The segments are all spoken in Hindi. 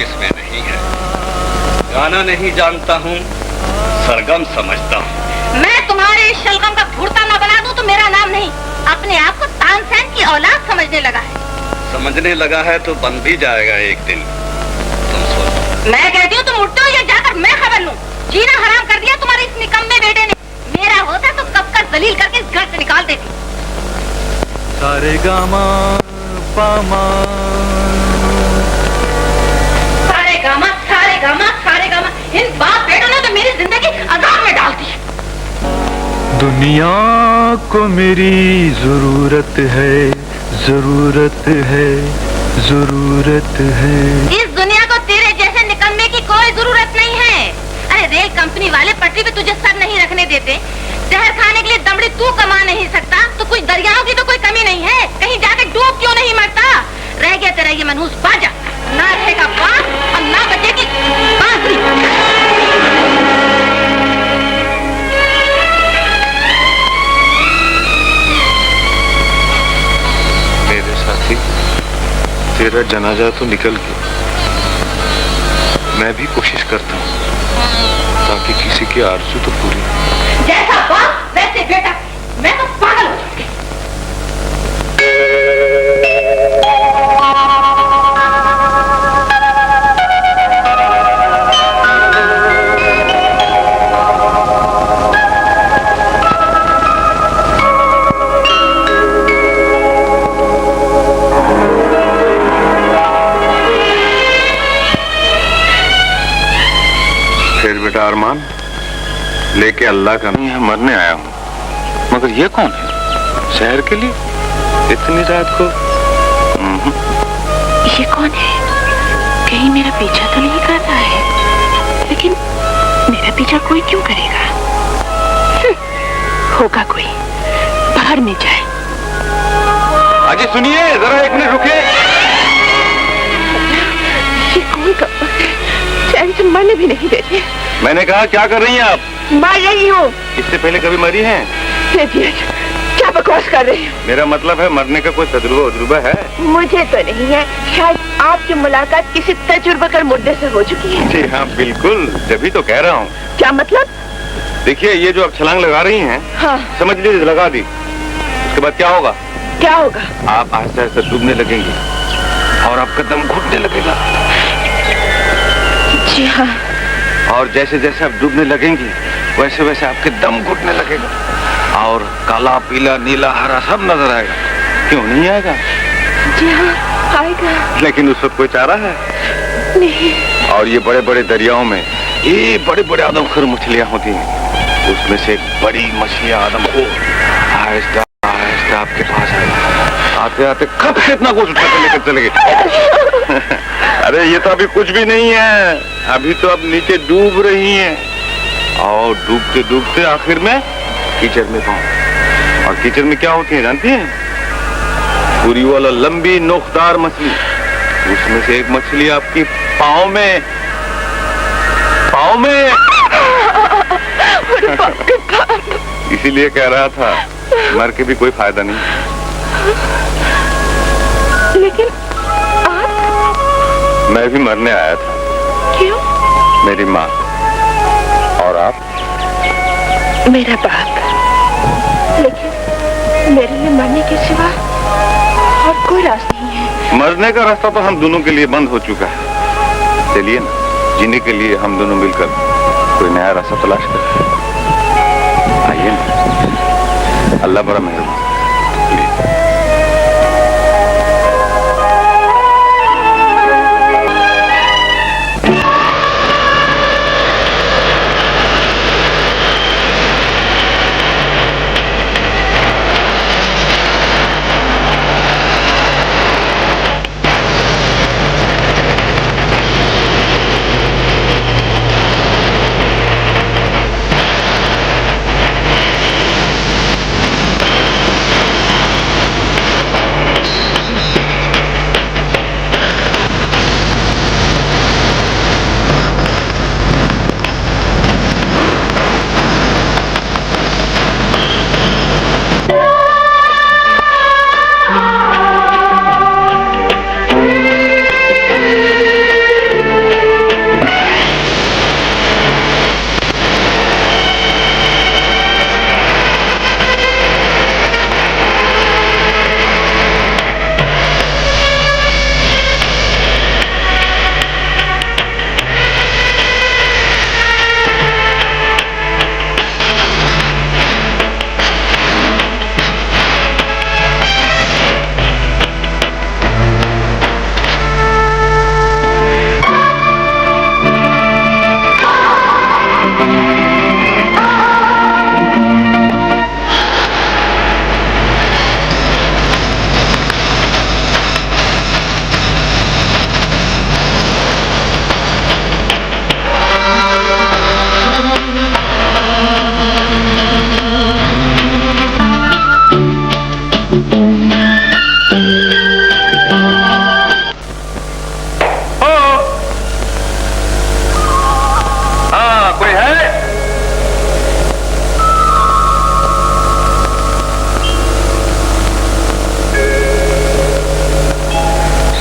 किस्में नहीं है। गाना नहीं जानता हूँ, सरगम समझता हूँ। मैं तुम्हारे इस शलगम का घूरता न बना दूं तो मेरा नाम नहीं, अपने आप को तानसेन की औलाद समझने लगा है। समझने लगा है तो बन भी जाएगा एक दिन। तुम सोचो। मैं कहती हूँ तुम उठते हो या जाकर मैं खबर लूं। जीना हराम कर दिया तुम्हारे इस निकम्मे बेटे ने। मेरा होता तो कब का जलील करके इस घर से निकाल देती। सारे गामा पामा, सारे गामा सारे गामा सारे गामा, इन बाप बेटों ने तो मेरी जिंदगी अजाब में डाल दी। दुनिया को मेरी जरूरत है, जरूरत है, जरूरत है। इस दुनिया को तेरे जैसे निकम्मे की कोई जरूरत नहीं है। अरे रेल कंपनी वाले पटरी पे तुझे सर नहीं रखने देते, जहर खाने के लिए दमड़ी तू कमा नहीं सकता, तो कुछ दरियाओं की तो कोई कमी नहीं है। कहीं जाके डूब क्यों नहीं मरता? रह गया तेरा ये मनहूस बाजा, ना रहेगा बाप और ना बचेगी बांसुरी। मेरे साथी, तेरा जनाजा तो निकल गया। मैं भी कोशिश करता हूँ ताकि किसी की आरज़ू तो पूरी। जैसा बाप वैसे बेटा, मैं तो पागल हो जाऊंगी। फिर बेटा अरमान, लेके अल्लाह का नहीं है, मरने आया हूँ। मगर ये कौन है? शहर के लिए इतनी रात को? ये कौन है? कहीं मेरा पीछा तो नहीं कर रहा है? लेकिन मेरा पीछा कोई क्यों करेगा? होगा कोई, बाहर में जाए। अजी सुनिए जरा, एक मिनट रुके। ये कौन कपड़ है? चैन से मरने भी नहीं देते। मैंने कहा क्या कर रही हैं आप? मर रही हूँ। इससे पहले कभी मरी हैं? क्या बकवास कर रही हूँ? मेरा मतलब है मरने का कोई तजुर्बा है? मुझे तो नहीं है, शायद आपकी मुलाकात किसी तजुर्बा कर मुर्दे से हो चुकी है। जी हाँ बिल्कुल, जब तो कह रहा हूँ। क्या मतलब? देखिए ये जो आप छलांग लगा रही हैं, हाँ। समझ लीजिए लगा दी, उसके बाद क्या होगा? क्या होगा? आप आहिस्ता आहिस्ता डूबने लगेंगे और आपका दम घुटने लगेगा। जी हाँ। और जैसे जैसे आप डूबने लगेंगी वैसे वैसे आपके दम घुटने लगेगा और काला पीला नीला हरा सब नजर आएगा। क्यों नहीं आएगा? जी हाँ आएगा। लेकिन उस वक्त कोई चारा है नहीं। और ये बड़े बड़े दरियाओं में ये बड़े बड़े आदमखोर मछलियां होती हैं, उसमें से एक बड़ी मछलियां आदमखोर आहिस्ता आहिस्ता आपके पास आएगी। आते आते खप से इतना कुछ उठा कर लेकर चले गए। अरे ये तो अभी कुछ भी नहीं है, अभी तो अब नीचे डूब रही हैं और डूबते डूबते आखिर में कीचड़ में पहुंच। और कीचड़ में क्या होती है जानती हैं? पूरी वाला लंबी नोकदार मछली, उसमें से एक मछली आपकी पाँव में इसीलिए कह रहा था मर के भी कोई फायदा नहीं। लेकिन आप? मैं भी मरने आया था। क्यों? मेरी माँ। और आप? मेरा बाप। लेकिन मेरे लिए मरने के सिवा और कोई रास्ता नहीं है। मरने का रास्ता तो हम दोनों के लिए बंद हो चुका है। चलिए ना, जीने के लिए हम दोनों मिलकर कोई नया रास्ता तलाश करें। आइए ना, अल्लाह बड़ा मेहरबान।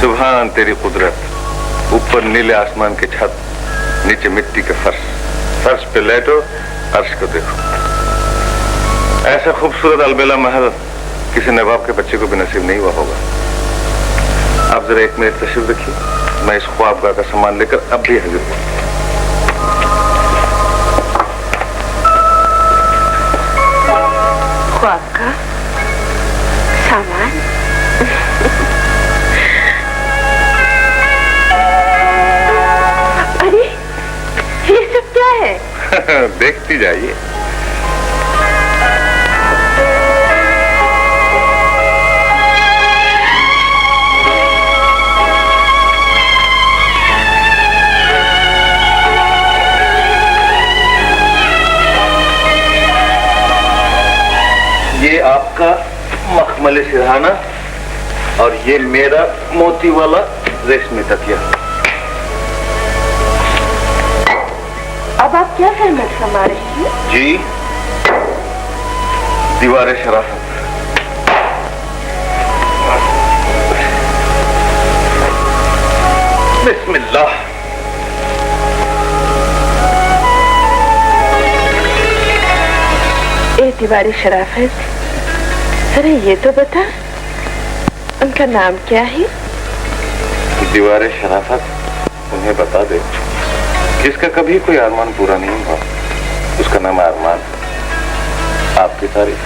सुभान तेरी कुदरत। ऊपर नीले आसमान की छत, नीचे मिट्टी के फर्श, फर्श पे लेटो, अर्श को देखो। ऐसा खूबसूरत अलबेला महल किसी नवाब के बच्चे को भी नसीब नहीं हुआ होगा। आप जरा 1 मिनट तशरीफ रखिए, मैं इस ख्वाबगाह का सामान लेकर अब भी हाजिर हूँ। ख्वाब का सामान? अरे ये सब क्या है? देखती जाइए। ये आपका मखमली सिरहाना और ये मेरा मोती वाला रेशमी तकिया। अब आप क्या फरमात फरमा रहे हैं? जी, दीवार शराफत। बिस्मिल्लाह। ए दीवार शराफत, अरे ये तो बता, उनका नाम क्या है? दीवार शराफत उन्हें बता दे, जिसका कभी कोई अरमान पूरा नहीं हुआ, उसका नाम अरमान। आपकी तारीफ।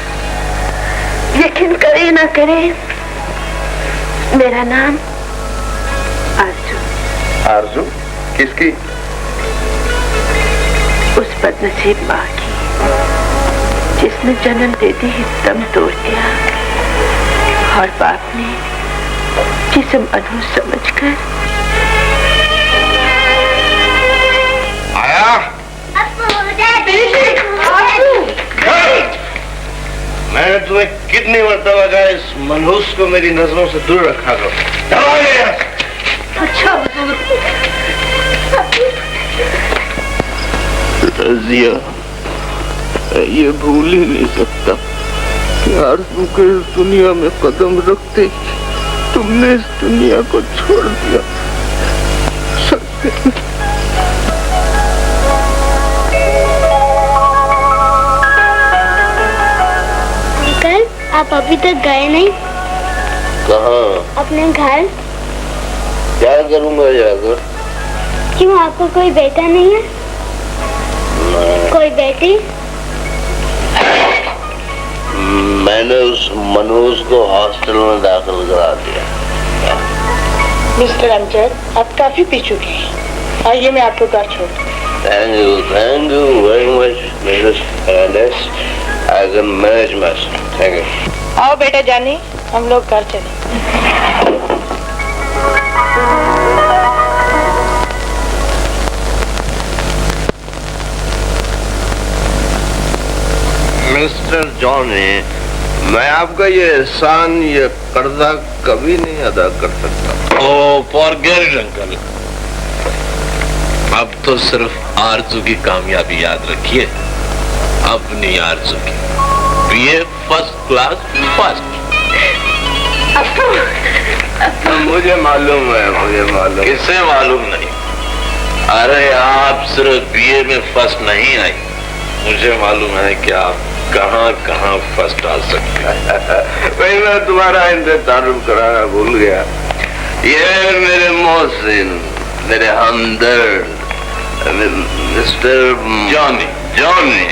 यकीन करे ना करे, मेरा नाम आरजू। आरजू? किसकी? उस बदनसीब माँ की, जिसने जन्म देते ही दम तोड़ दिया और बाप ने जिस्म अनूर समझकर आया। मैंने तुम्हें कितनी मरतबा कहा इस मनहूस को मेरी नजरों से दूर रखा करो। अच्छा रजिया, ये भूल ही नहीं सकता कि आरज़ू के इस दुनिया में कदम रखते ही तुमने इस दुनिया को छोड़ दिया। अंकल, आप अभी तक गए नहीं? कहाँ? अपने घर। क्या करूँगा जाकर? क्यों, आपको कोई बेटा नहीं है? कोई बेटी? मैंने उस मनोज को हॉस्टल में दाखिल करा दिया। मिस्टर अमजद, आप काफी पी चुके हैं। आइए मैं आपको घर छोड़। Thank you very much Mrs Fernandes. I can manage myself. Thank you. आओ बेटा जानी, हम लोग घर चले। मिस्टर जॉनी, मैं आपका ये एहसान, ये कर्जा कभी नहीं अदा कर सकता। ओ फॉरगेट इट अंकल। अब तो सिर्फ आरजू की कामयाबी याद रखिए, अपनी आरजू की। BA first class first. मुझे मालूम है, मुझे मालूम। किसे मालूम नहीं? अरे आप सिर्फ बीए में फर्स्ट नहीं आई, मुझे मालूम है कि आप कहाँ कहाँ फर्स्ट आ सकते हैं। भाई मैं तुम्हारा तारुफ कराना भूल गया। ये मेरे मोहसिन, मेरे हमदर्द, mister Johnny. Johnny.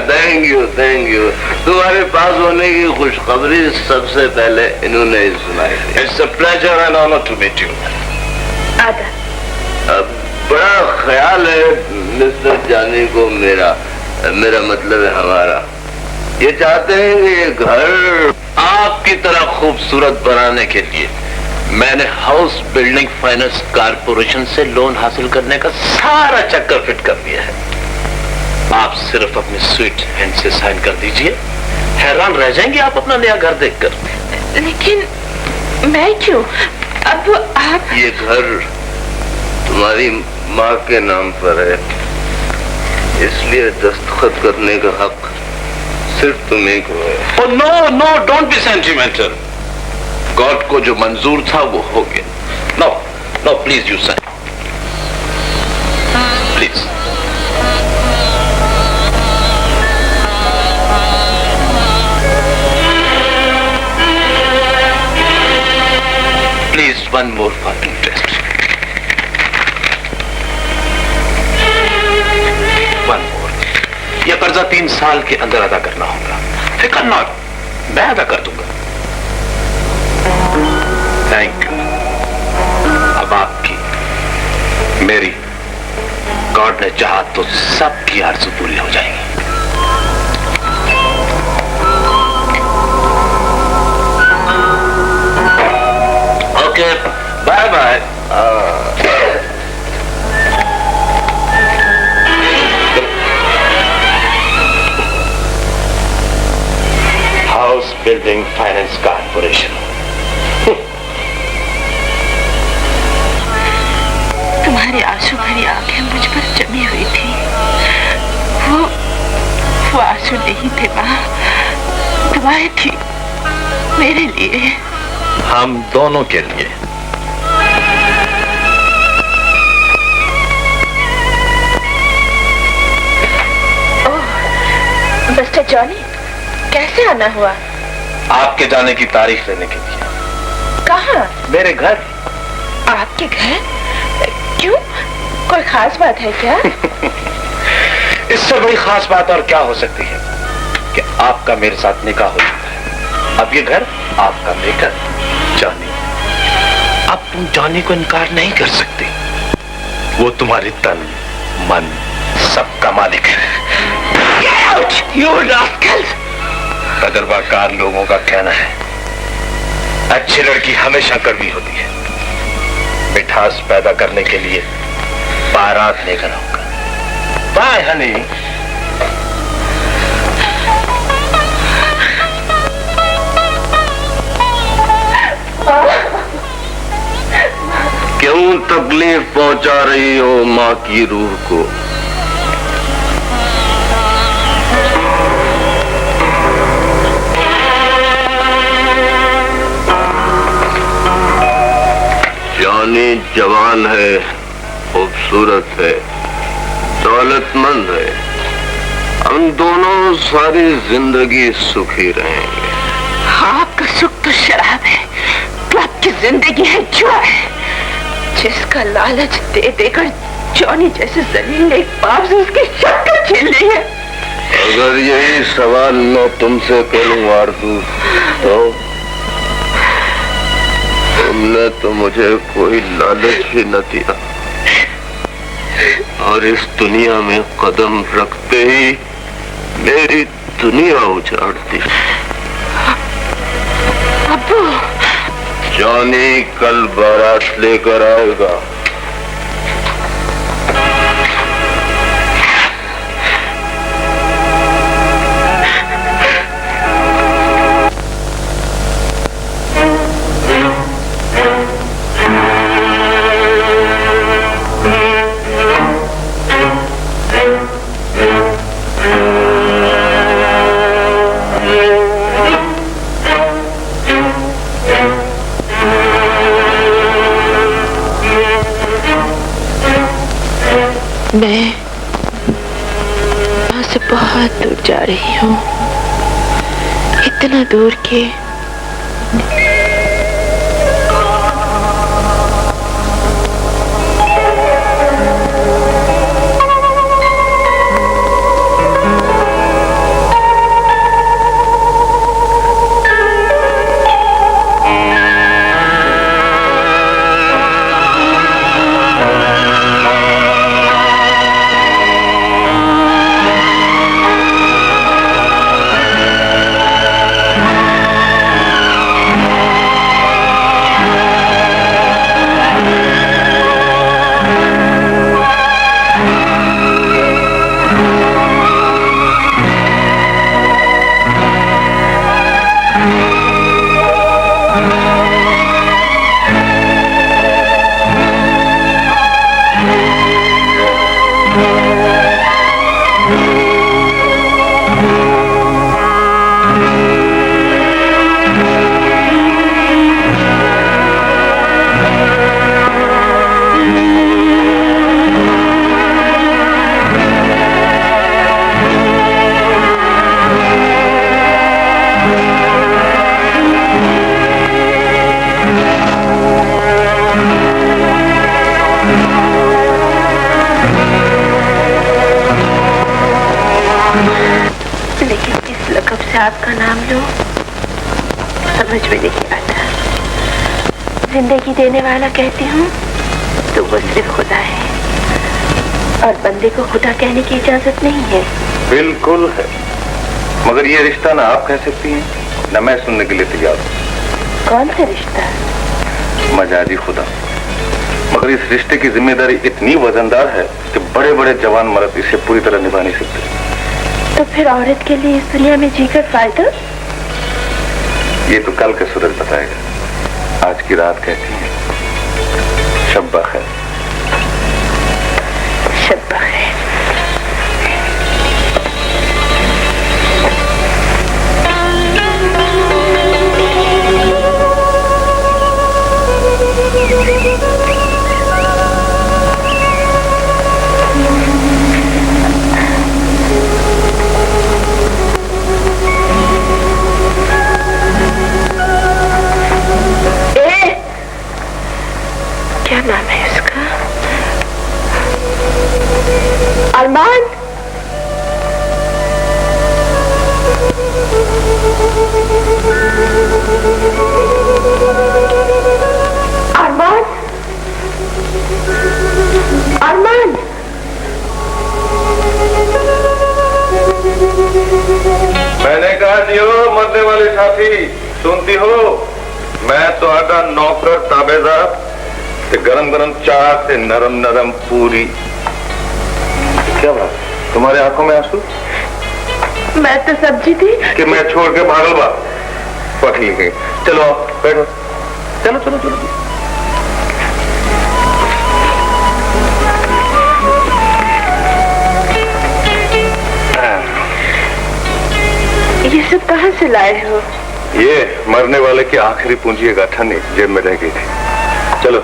Thank you, thank you. तुम्हारे पास होने की खुशखबरी सबसे पहले इन्होंने ही सुनाई। It's a pleasure and honour to meet you. अब बड़ा ख्याल है मिस्टर जानी को मेरा मतलब है हमारा। ये चाहते हैं कि ये घर आपकी तरह खूबसूरत बनाने के लिए मैंने हाउस बिल्डिंग फाइनेंस कारपोरेशन से लोन हासिल करने का सारा चक्कर फिट कर दिया है। आप सिर्फ अपनी स्वीट हैंड से साइन कर दीजिए, हैरान रह जाएंगे आप अपना नया घर देखकर। लेकिन मैं क्यों? अब आप। ये घर तुम्हारी माँ के नाम पर है, इसलिए दस्तखत करने का हक सिर्फ तुम्हें को है। Oh no, no, don't be sentimental. Court को जो मंजूर था वो हो गया। No no please you sign, please. Please one more for interest, one more. यह कर्जा 3 साल के अंदर अदा करना होगा। फिकर नॉट, मैं अदा कर दूंगा। Thank you. अब आपकी, मेरी, गॉड ने चाहा तो सबकी आरज़ू पूरी हो जाएगी। Okay, bye bye. House building finance corporation. तुम्हारी आंसू भरी आंखें मुझ पर जमी हुई थी। वो आंसू नहीं थे माँ, दुआएं थी मेरे लिए, हम दोनों के लिए। ओह, मिस्टर जॉनी, कैसे आना हुआ? आपके जाने की तारीख लेने के लिए। कहाँ? मेरे घर। आपके घर? क्यों, कोई खास बात है क्या? इससे बड़ी खास बात और क्या हो सकती है कि आपका मेरे साथ निकाह हो चुका है। अब ये घर आपका लेकर जॉनी, अब तुम जॉनी को इनकार नहीं कर सकती। वो तुम्हारे तन मन सबका मालिक है। You rascals! तजर्बाकार लोगों का कहना है, अच्छी लड़की हमेशा कड़वी होती है। मिठास पैदा करने के लिए बारात लेकर आऊंगा। बाय हनी। क्यों तकलीफ पहुंचा रही हो माँ की रूह को? जॉनी जवान है, खूबसूरत है, दौलतमंद है। हम दोनों सारी जिंदगी सुखी रहेंगे। आपका सुख तो शराब है, तो आपकी जिंदगी है जुआ है, जिसका लालच दे देकर जॉनी जैसे जलील ने एक बाप से उसकी शक्ल छीन ली है। अगर यही सवाल मैं तुमसे करूं आरज़ू, तो तुमने तो मुझे कोई लालच ही न दिया, और इस दुनिया में कदम रखते ही मेरी दुनिया उजाड़ दी। अब्बू, जॉनी कल बारात लेकर आएगा। मैं यहाँ से बहुत दूर जा रही हूँ, इतना दूर कि आपका नाम लो समझ में नहीं आता। जिंदगी देने वाला कहती हूँ तो वो सिर्फ खुदा है, और बंदे को खुदा कहने की इजाजत नहीं है। बिल्कुल है, मगर ये रिश्ता ना आप कह सकती हैं ना मैं सुनने के लिए तैयार हूँ। कौन सा रिश्ता? मजाजी खुदा। मगर इस रिश्ते की जिम्मेदारी इतनी वजनदार है कि बड़े बड़े जवान मर्द इसे पूरी तरह निभा नहीं सकते। तो फिर औरत के लिए इस दुनिया में जीकर फायदा? ये तो कल का सूरज बताएगा। आज की रात कहती है शब्बा खैर। शब्बा खैर। क्या नाम है उसका? अरमान। अरमान। अरमान। मैंने कहा दियो मरने वाले साथी, सुनती हो? मैं तो आटा नौकर ताबेदार ते गरम गरम चाय से नरम नरम पूरी। क्या बात, तुम्हारे आंखों में आंसू? मैं तो सब्जी थी कि मैं छोड़ के भागल बा। पढ़ लिख गई। चलो बैठो, चलो चलो चलो। ये सब कहाँ से लाए हो? ये मरने वाले की आखिरी पूंजी एक अठन्नी जेब में रह गई थी। चलो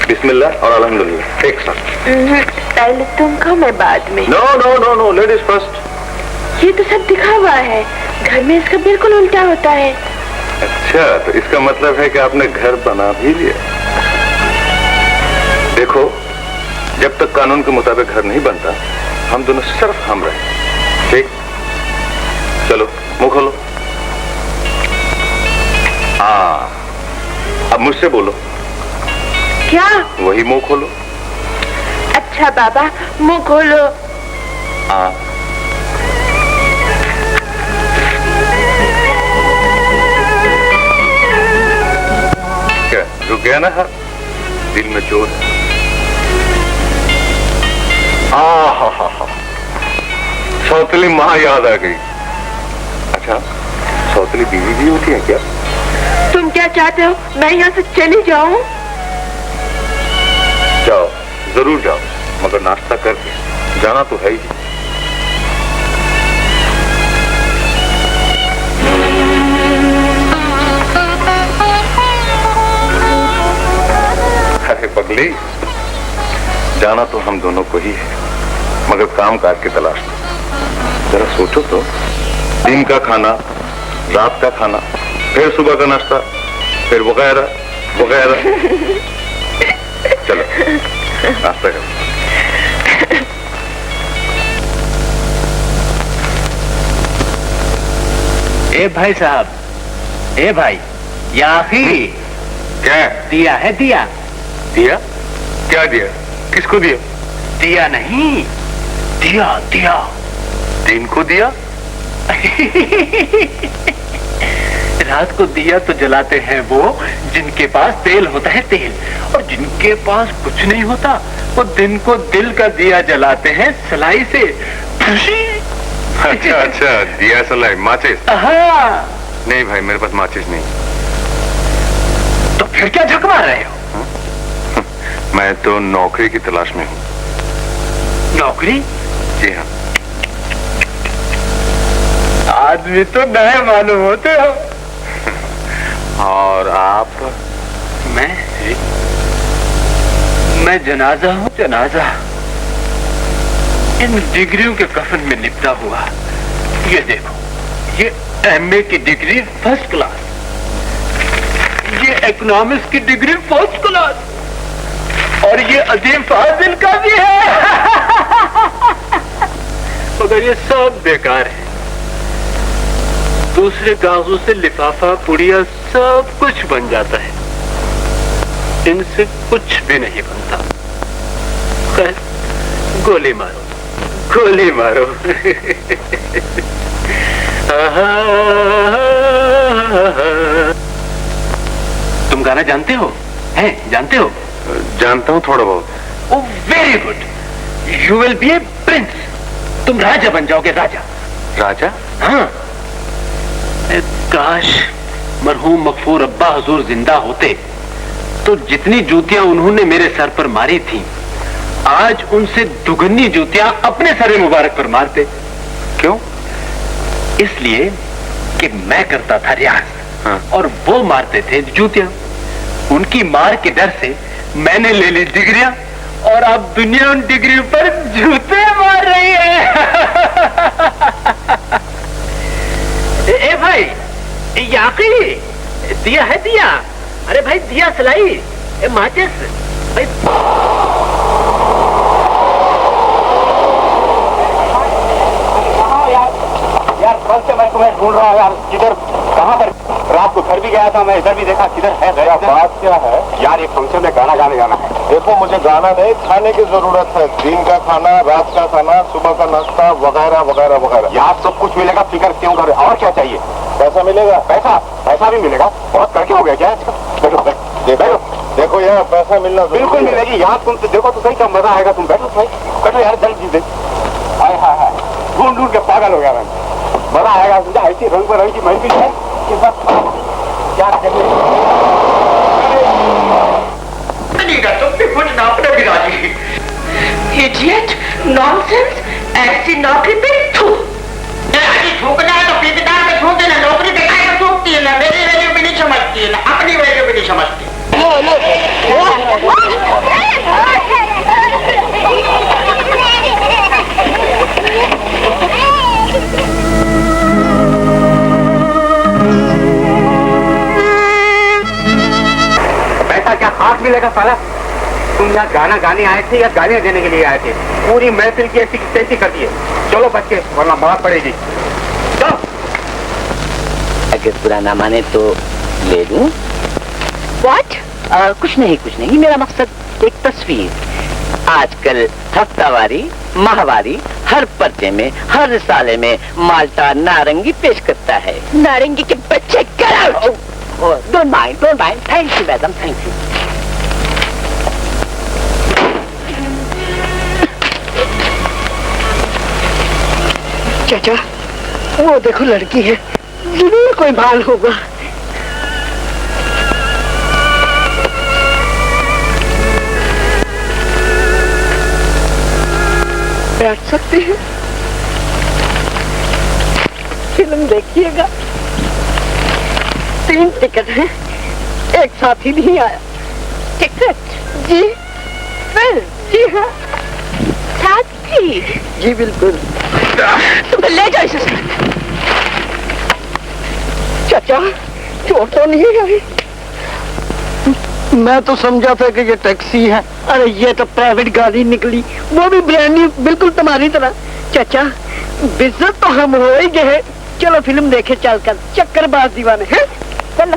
बिस्मिल्लाह और अल्हम्दुलिल्लाह एक साथ। पहले तुम खाओ मैं बाद में। No no no no, ladies first. ये तो सब दिखावा है, घर में इसका बिल्कुल उल्टा होता है। अच्छा, तो इसका मतलब है कि आपने घर बना भी लिया। देखो, जब तक कानून के मुताबिक घर नहीं बनता हम दोनों सिर्फ हम रहे। ठीक, चलो मुंह खोलो। हाँ, अब मुझसे बोलो। क्या? वही मुंह खोलो। अच्छा बाबा, मुंह खोलो। हाँ। क्या रुक गया ना हाथ? दिल में चोट। हा सौतली माँ याद आ गई। अच्छा, सौतली बीवी भी होती है क्या? तुम क्या चाहते हो, मैं यहाँ से चली जाऊँ? जाओ, जरूर जाओ, मगर नाश्ता करके जाना तो है ही। अरे पगली, जाना तो हम दोनों को ही है, मगर काम काज की तलाश में। जरा सोचो तो, दिन का खाना, रात का खाना, फिर सुबह का नाश्ता, फिर वगैरह वगैरह। चलो नाश्ता करो। ए भाई साहब, ए भाई, या आखिरी क्या दिया है? दिया दिया? क्या दिया? किसको दिया? दिया नहीं, दिया दिया। दिन को दिया? रात को दिया तो जलाते हैं वो जिनके पास तेल होता है, तेल। और जिनके पास कुछ नहीं होता वो दिन को दिल का दिया जलाते हैं सलाई से। अच्छा अच्छा, दिया सलाई, माचिस? हाँ। नहीं भाई, मेरे पास माचिस नहीं। तो फिर क्या झक मार रहे हो? मैं तो नौकरी की तलाश में हूँ। नौकरी? जी हाँ। आदमी तो नए मालूम होते हो। और आप? मैं जनाजा हूँ, जनाजा। इन डिग्रियों के कफन में लिपटा हुआ। ये देखो, ये एमए की डिग्री फर्स्ट क्लास, ये इकोनॉमिक्स की डिग्री फर्स्ट क्लास, और ये अजीम फाजिल का भी है। मगर ये सब बेकार है। दूसरे कागजों से लिफाफा, पुड़िया सब कुछ बन जाता है, इनसे कुछ भी नहीं बनता। खैर, गोली मारो, गोली मारो। तुम गाना जानते हो? हैं, जानते हो? जानता हूँ थोड़ा बहुत। Oh, very good. You will be a prince. तुम राजा बन जाओगे, राजा। राजा? हाँ। काश मरहूम मगफूर अब्बा हुजूर जिंदा होते तो जितनी जूतियां उन्होंने मेरे सर पर मारी थी, आज उनसे दुगनी जूतियां अपने सर मुबारक पर मारते। क्यों? इसलिए कि मैं करता था रियाज। हाँ। और वो मारते थे जूतियां। उनकी मार के डर से मैंने ले ली डिग्रियां, और अब दुनिया उन डिग्रियों पर जूते मार रही है। ए भाई, याकी दिया है, दिया। अरे भाई, दिया सलाई, माचिस भाई। यार कल से मैं तुम्हें ढूंढ रहा हूँ यार, किधर, कहाँ पर? रात को घर भी गया था मैं, इधर भी देखा, किधर है? बात क्या है यार? एक फंक्शन में गाना गाने जाना है। देखो, मुझे गाना नहीं, खाने की जरूरत है। दिन का खाना, रात का खाना, सुबह का नाश्ता, वगैरह वगैरह वगैरह। यार सब कुछ मिलेगा, फिक्र क्यों कर? और क्या चाहिए? पैसा मिलेगा? पैसा? पैसा भी मिलेगा। बहुत करके हो गया क्या इसका? बैठो बैठो। देखो यार, पैसा मिलना बिल्कुल मिलेगी। यहाँ तुम देखो तो सही, क्या मजा आएगा। तुम बैठो भाई, बैठो यार, जल्दी से। हाय हाय हाय, ढूंढ ढूंढ के पागल हो गया मैं। मजा आएगा, समझा? ऐसी रंग बिरंग की महफिल है कि बस क्या तुम भी कुछ नापने भी राजी। इडियट, नॉनसेंस, ऐसी नौकरी पे थूकना है तो पीकदार में थूक देना। नौकरी दिखाएगा थूकती है ना, मेरी वैल्यू भी नहीं समझती है ना, अपनी वैल्यू भी नहीं समझती। पैसा क्या हाथ मिलेगा साला? तुम यहाँ गाना गाने आए थे या गालियाँ देने के लिए आए थे? पूरी महफिल की ऐसी तैसी कर दिए। चलो बच्चे, वरना मार पड़ेगी। चलो। अगर बुरा ना माने तो ले लूं? What? कुछ नहीं, मेरा मकसद एक तस्वीर। आजकल हफ्तावारी, माहवारी, हर पर्चे में, हर रिसाले में माल्टा नारंगी पेश करता है। नारंगी के बच्चे, get out! Don't mind. Thank you madam, thank you. चाचा, वो देखो लड़की है, जरूर कोई बाल होगा। बैठ सकते हैं, फिल्म देखिएगा। 3 टिकट हैं, एक साथी नहीं आया। टिकट? जी? फिल्म? जी हाँ। साथी? जी बिल्कुल। तुम ले जाओ इसे। चाचा, चोट तो नहीं आई? मैं तो समझा था कि ये टैक्सी है। अरे ये तो प्राइवेट गाड़ी निकली, वो भी ब्रांड न्यू, बिल्कुल तुम्हारी तरह। चाचा, बिजनेस तो हम हो ही गए। चलो फिल्म देखे चलकर, चक्करबाज दीवाने हैं। चलो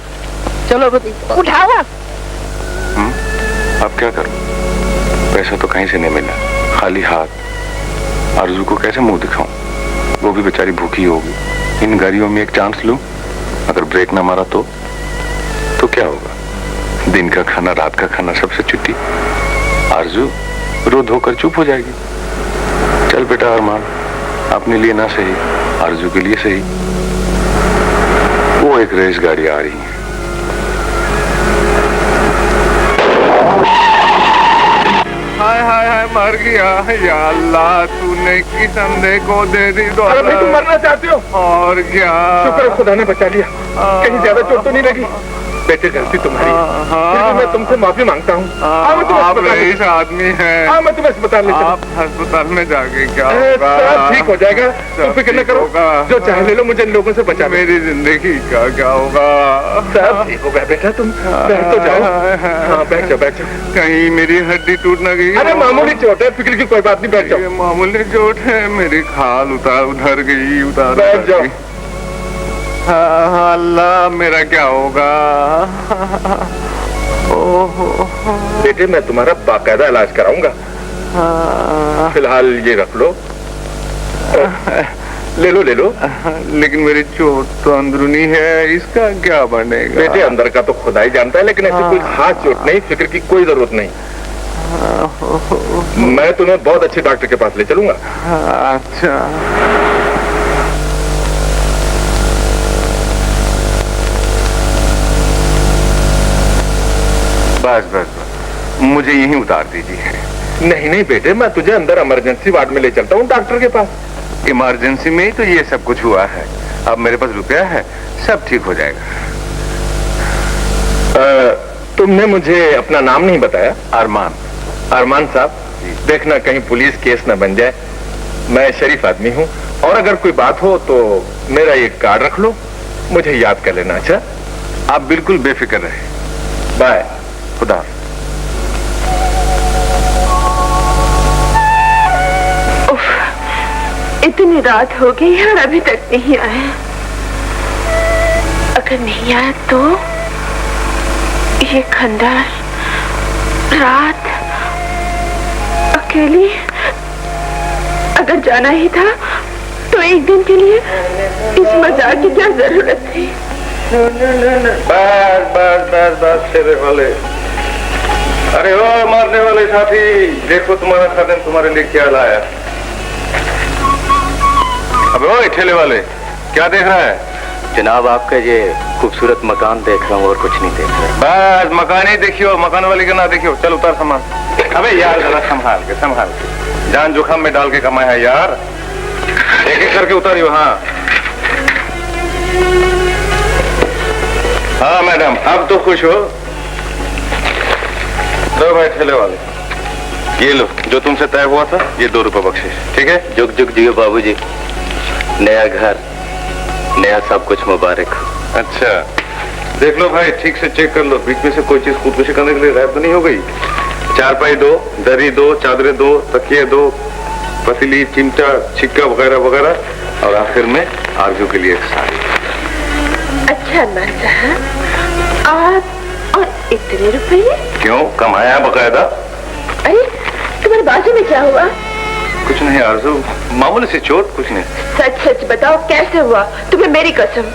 चलो बती, उठाओ। अब क्या करूं? पैसा तो कहीं से नहीं मिला, खाली हाथ। आरजू को कैसे मुंह दिखाऊं? वो भी बेचारी भूखी होगी। इन गाड़ियों में एक चांस लूं, अगर ब्रेक ना मारा तो क्या होगा? दिन का खाना, रात का खाना, सबसे छुट्टी। आरजू रो धोकर चुप हो जाएगी। चल बेटा अरमान, अपने लिए ना सही, आरजू के लिए सही। वो एक रेस गाड़ी आ रही है। हाय हाय हाय, मर गया। या अल्लाह, तूने किस अंधे को दे दी दो। अरे भाई, तुम मरना चाहते हो? और क्या? शुक्र है खुदा ने बचा लिया। कहीं ज्यादा चोट तो नहीं लगी? बेटे, गलती तुम्हारी। फिर भी मैं तुमसे माफी मांगता हूँ। आप रईस आदमी हैं। हाँ, मैं तुम्हें अस्पताल ले चलूं। आप अस्पताल में जाके क्या सब होगा? ठीक हो जाएगा, तुम फिक्र न करो। जो चाहे ले लो, मुझे इन लोगों से बचा। मेरी जिंदगी का क्या होगा? सब ठीक होगा बेटा, तुम बैठ तो जाओ। हाँ, बैठ जाओ बैठ जाओ। कहीं मेरी हड्डी टूट न गई? अरे मामूली चोट है, फिक्र की कोई बात नहीं, बैठ ये जाओ। मामूली चोट है, मेरी खाल उधर गई, बैठ जाओ। हाँ, अल्लाह मेरा क्या होगा। ओहो। बेटे मैं तुम्हारा बाकायदा इलाज कराऊंगा। फिलहाल ये रख लो। ले लो ले लो। लेकिन मेरी चोट तो अंदरूनी है, इसका क्या बनेगा? बेटे अंदर का तो खुदा ही जानता है, लेकिन ऐसी कोई खास चोट नहीं, फिक्र की कोई जरूरत नहीं। मैं तुम्हें बहुत अच्छे डॉक्टर के पास ले चलूंगा। अच्छा। बस बस बस, मुझे यहीं उतार दीजिए। नहीं नहीं बेटे, मैं तुझे अंदर इमरजेंसी वार्ड में ले चलता हूँ डॉक्टर के पास। इमरजेंसी में ही तो ये सब कुछ हुआ है। अब मेरे पास रुपया है, सब ठीक हो जाएगा। तुमने मुझे अपना नाम नहीं बताया। अरमान। अरमान साहब, देखना कहीं पुलिस केस न बन जाए। मैं शरीफ आदमी हूँ, और अगर कोई बात हो तो मेरा ये कार्ड रख लो, मुझे याद कर लेना। अच्छा, आप बिल्कुल बेफिक्र रहे। बाय। खुदा। इतनी रात हो गई और अभी तक नहीं आया। अगर नहीं आया तो ये खंडर रात अकेली, अगर जाना ही था तो एक दिन के लिए। इस मजाक की क्या जरूरत थी? बस बस बस बस तेरे वाले। अरे ओ मारने वाले साथी, देखो तुम्हारा खादिम तुम्हारे लिए क्या लाया। अबे ओ ठेले वाले, क्या देख रहा है? जनाब आपका ये खूबसूरत मकान देख रहा हूँ और कुछ नहीं देख रहा। बस मकान ही देखियो, मकान वाले का ना देखियो। चल उतार सामान। अबे यार जरा संभाल के, जान जोखम में डाल के कमाया है यार। एक एक करके उतारियो। हाँ हाँ मैडम, अब तो खुश हो। लो भाई ठेले वाले, ये लो जो तुमसे तय हुआ था, ये 2 रुपए बख्शिश। ठीक है? जुग जुग जियो बाबूजी, नया घर नया सब कुछ मुबारक हो। अच्छा देख लो भाई, ठीक से चेक कर लो, बीच में से कोई चीज खुदकुशी करने के लिए गायब तो नहीं हो गई। चारपाई 2, दरी 2, चादरें 2, तकिए 2, पतीली, चिमटा, छिक्का वगैरह वगैरह, और आखिर में आरजू के लिए एक साड़ी। अच्छा अरमान साहब, आप और इतने रुपये? क्यों, कमाया है बकायदा। अरे तुम्हारे बाजू में क्या हुआ? कुछ नहीं आरजू, मामूली सी चोट, कुछ नहीं। सच सच बताओ कैसे हुआ? तुम्हें मेरी कसम।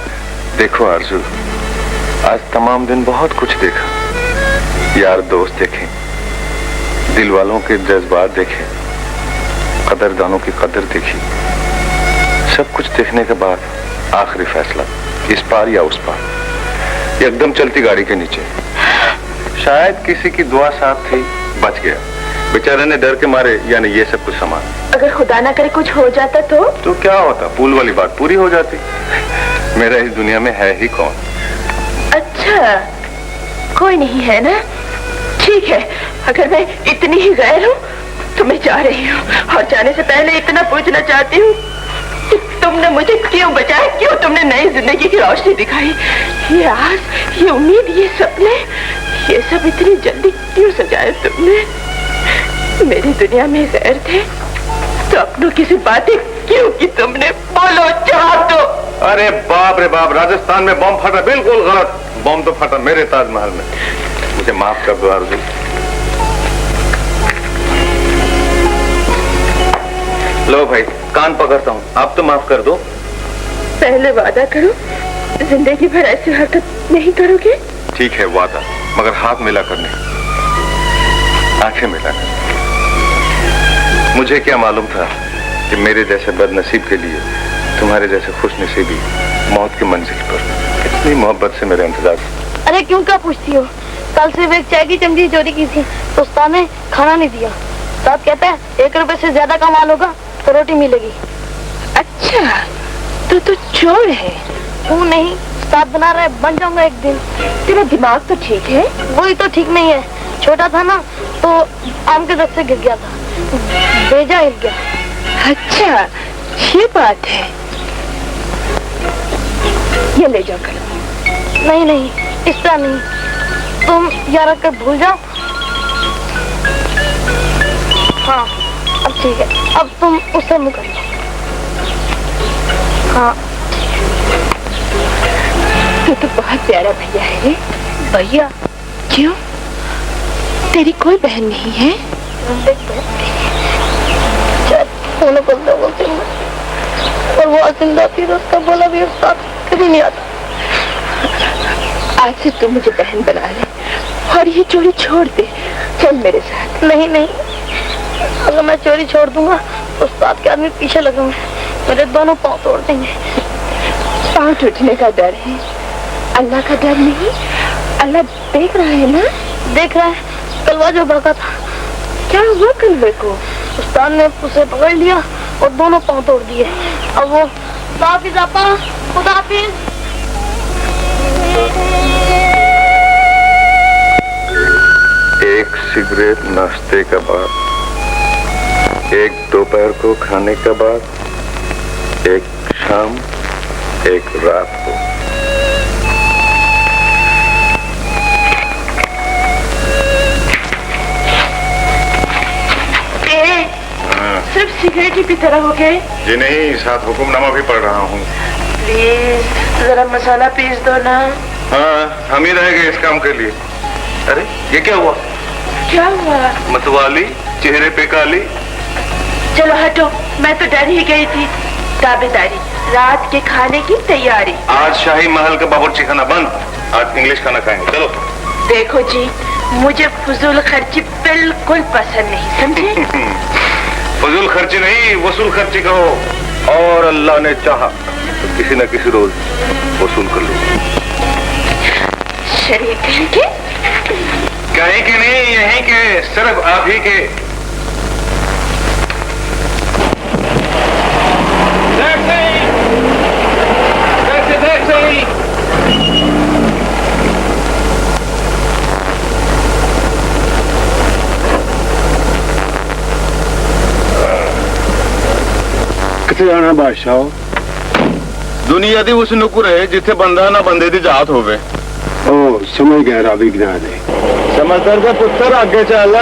देखो आरजू, आज तमाम दिन बहुत कुछ देखा। यार दोस्त देखे, दिल वालों के जज्बात देखे, कदरदानों की कदर देखी। सब कुछ देखने के बाद आखिरी फैसला, इस पार या उस पार। एकदम चलती गाड़ी के नीचे। शायद किसी की दुआ साथ थी, बच गया। बेचारे ने डर के मारे यानी ये सब कुछ सामान। अगर खुदा ना करे कुछ हो जाता तो क्या होता? पूल वाली बात पूरी हो जाती। मेरा इस दुनिया में है ही कौन? अच्छा कोई नहीं है ना? ठीक है, अगर मैं इतनी ही गैर हूँ तो मैं जा रही हूँ, और जाने से पहले इतना पूछना चाहती हूँ कि तुमने मुझे क्यों बचाया, क्यों तुमने नई जिंदगी की रोशनी दिखाई? ये आस, ये उम्मीद, ये सपने, ये सब इतनी जल्दी क्यों सजाए तुमने? मेरी दुनिया में गैर थे तो अपनों की सी बातें क्यों की तुमने? बोलो जवाब दो। अरे बाप रे बाप, राजस्थान में बम फटा, बिल्कुल गलत। बम तो फटा मेरे ताजमहल में। मुझे माफ कर दो आरज़ू। लो भाई, कान पकड़ता हूँ, आप तो माफ कर दो। पहले वादा करो जिंदगी भर ऐसी हरकत नहीं करोगे। ठीक है वादा, मगर हाथ मिला कर नहीं, आंखें मिला कर। मुझे क्या मालूम था कि मेरे जैसे बदनसीब के लिए तुम्हारे जैसे खुशनसीबी मौत की मंजिल पर इतनी मोहब्बत से मेरा इंतजार। अरे क्यों क्या पूछती हो? कल सिर्फ एक चाय की चमची चोरी की थी तो उस्ताद ने खाना नहीं दिया। उस्ताद कहता है 1 रुपए से ज्यादा का माल होगा तो रोटी मिलेगी। अच्छा तो चोर है? क्यों नहीं, उस्ताद बना रहा है, बन जाऊंगा एक दिन। तेरा दिमाग तो ठीक है? वही तो ठीक नहीं है। छोटा था ना तो आम के दर से गिर गया था, बेजा हिल गया। अच्छा ये बात है, ये ले जाओ कल। नहीं नहीं, इस तरह नहीं, तुम यार कर भूल जाओ। हाँ अब ठीक है, अब तुम उससे मुकर लो। हाँ तू तो बहुत प्यारा भैया है। भैया? क्यों, तेरी कोई बहन नहीं है? और वो जिंदा थी तो उसका बोला भी उस्ताद कभी नहीं आता। आज से तू मुझे बहन बना ले और ये चोरी छोड़ दे। चल मेरे साथ। नहीं नहीं, अगर मैं चोरी छोड़ दूंगा उस्ताद के आदमी पीछे लगेंगे, मेरे दोनों पाँव तोड़ देंगे। पाँव टूटने का डर है, अल्लाह का डर नहीं। अल्लाह देख रहा है ना? देख रहा है। कलवा जो भागा था, क्या हुआ कलवे को? उस्ताद ने उसे पकड़ लिया और दोनों पाँव तोड़ दिए। अब वो खुदाफिज आपा, खुदाफिज। एक सिगरेट नाश्ते के बाद, एक दोपहर को खाने के बाद, एक शाम, एक रात को। सिर्फ सिगरेट ही पीते रहोगे? जी नहीं, साथ हुक्मनामा भी पढ़ रहा हूँ। प्लीज जरा मसाला पीस दो ना। हाँ, हम ही रहेंगे इस काम के लिए। अरे ये क्या हुआ? क्या हुआ? मतवाली, चेहरे पे काली। चलो हटो, मैं तो डर ही गई थी। ताबेदारी, रात के खाने की तैयारी। आज शाही महल का बावर्ची खाना बंद, आज इंग्लिश खाना खाएंगे। चलो। देखो जी, मुझे फजूल खर्ची बिल्कुल पसंद नहीं, समझे? फजूल खर्ची नहीं, वसूल खर्ची कहो। और अल्लाह ने चाहा तो किसी न किसी रोज वसूल कर लो। शरीर के कहीं के नहीं, यहीं के, सिर्फ आप ही के। किथे जाना बादशाह? दुनिया दी उस नुकुर है जिथे बंदा ना बंदे दी जात होवे। ओ समझ गया, रावी गिना दे। समझदार का पुत्र आगे चल।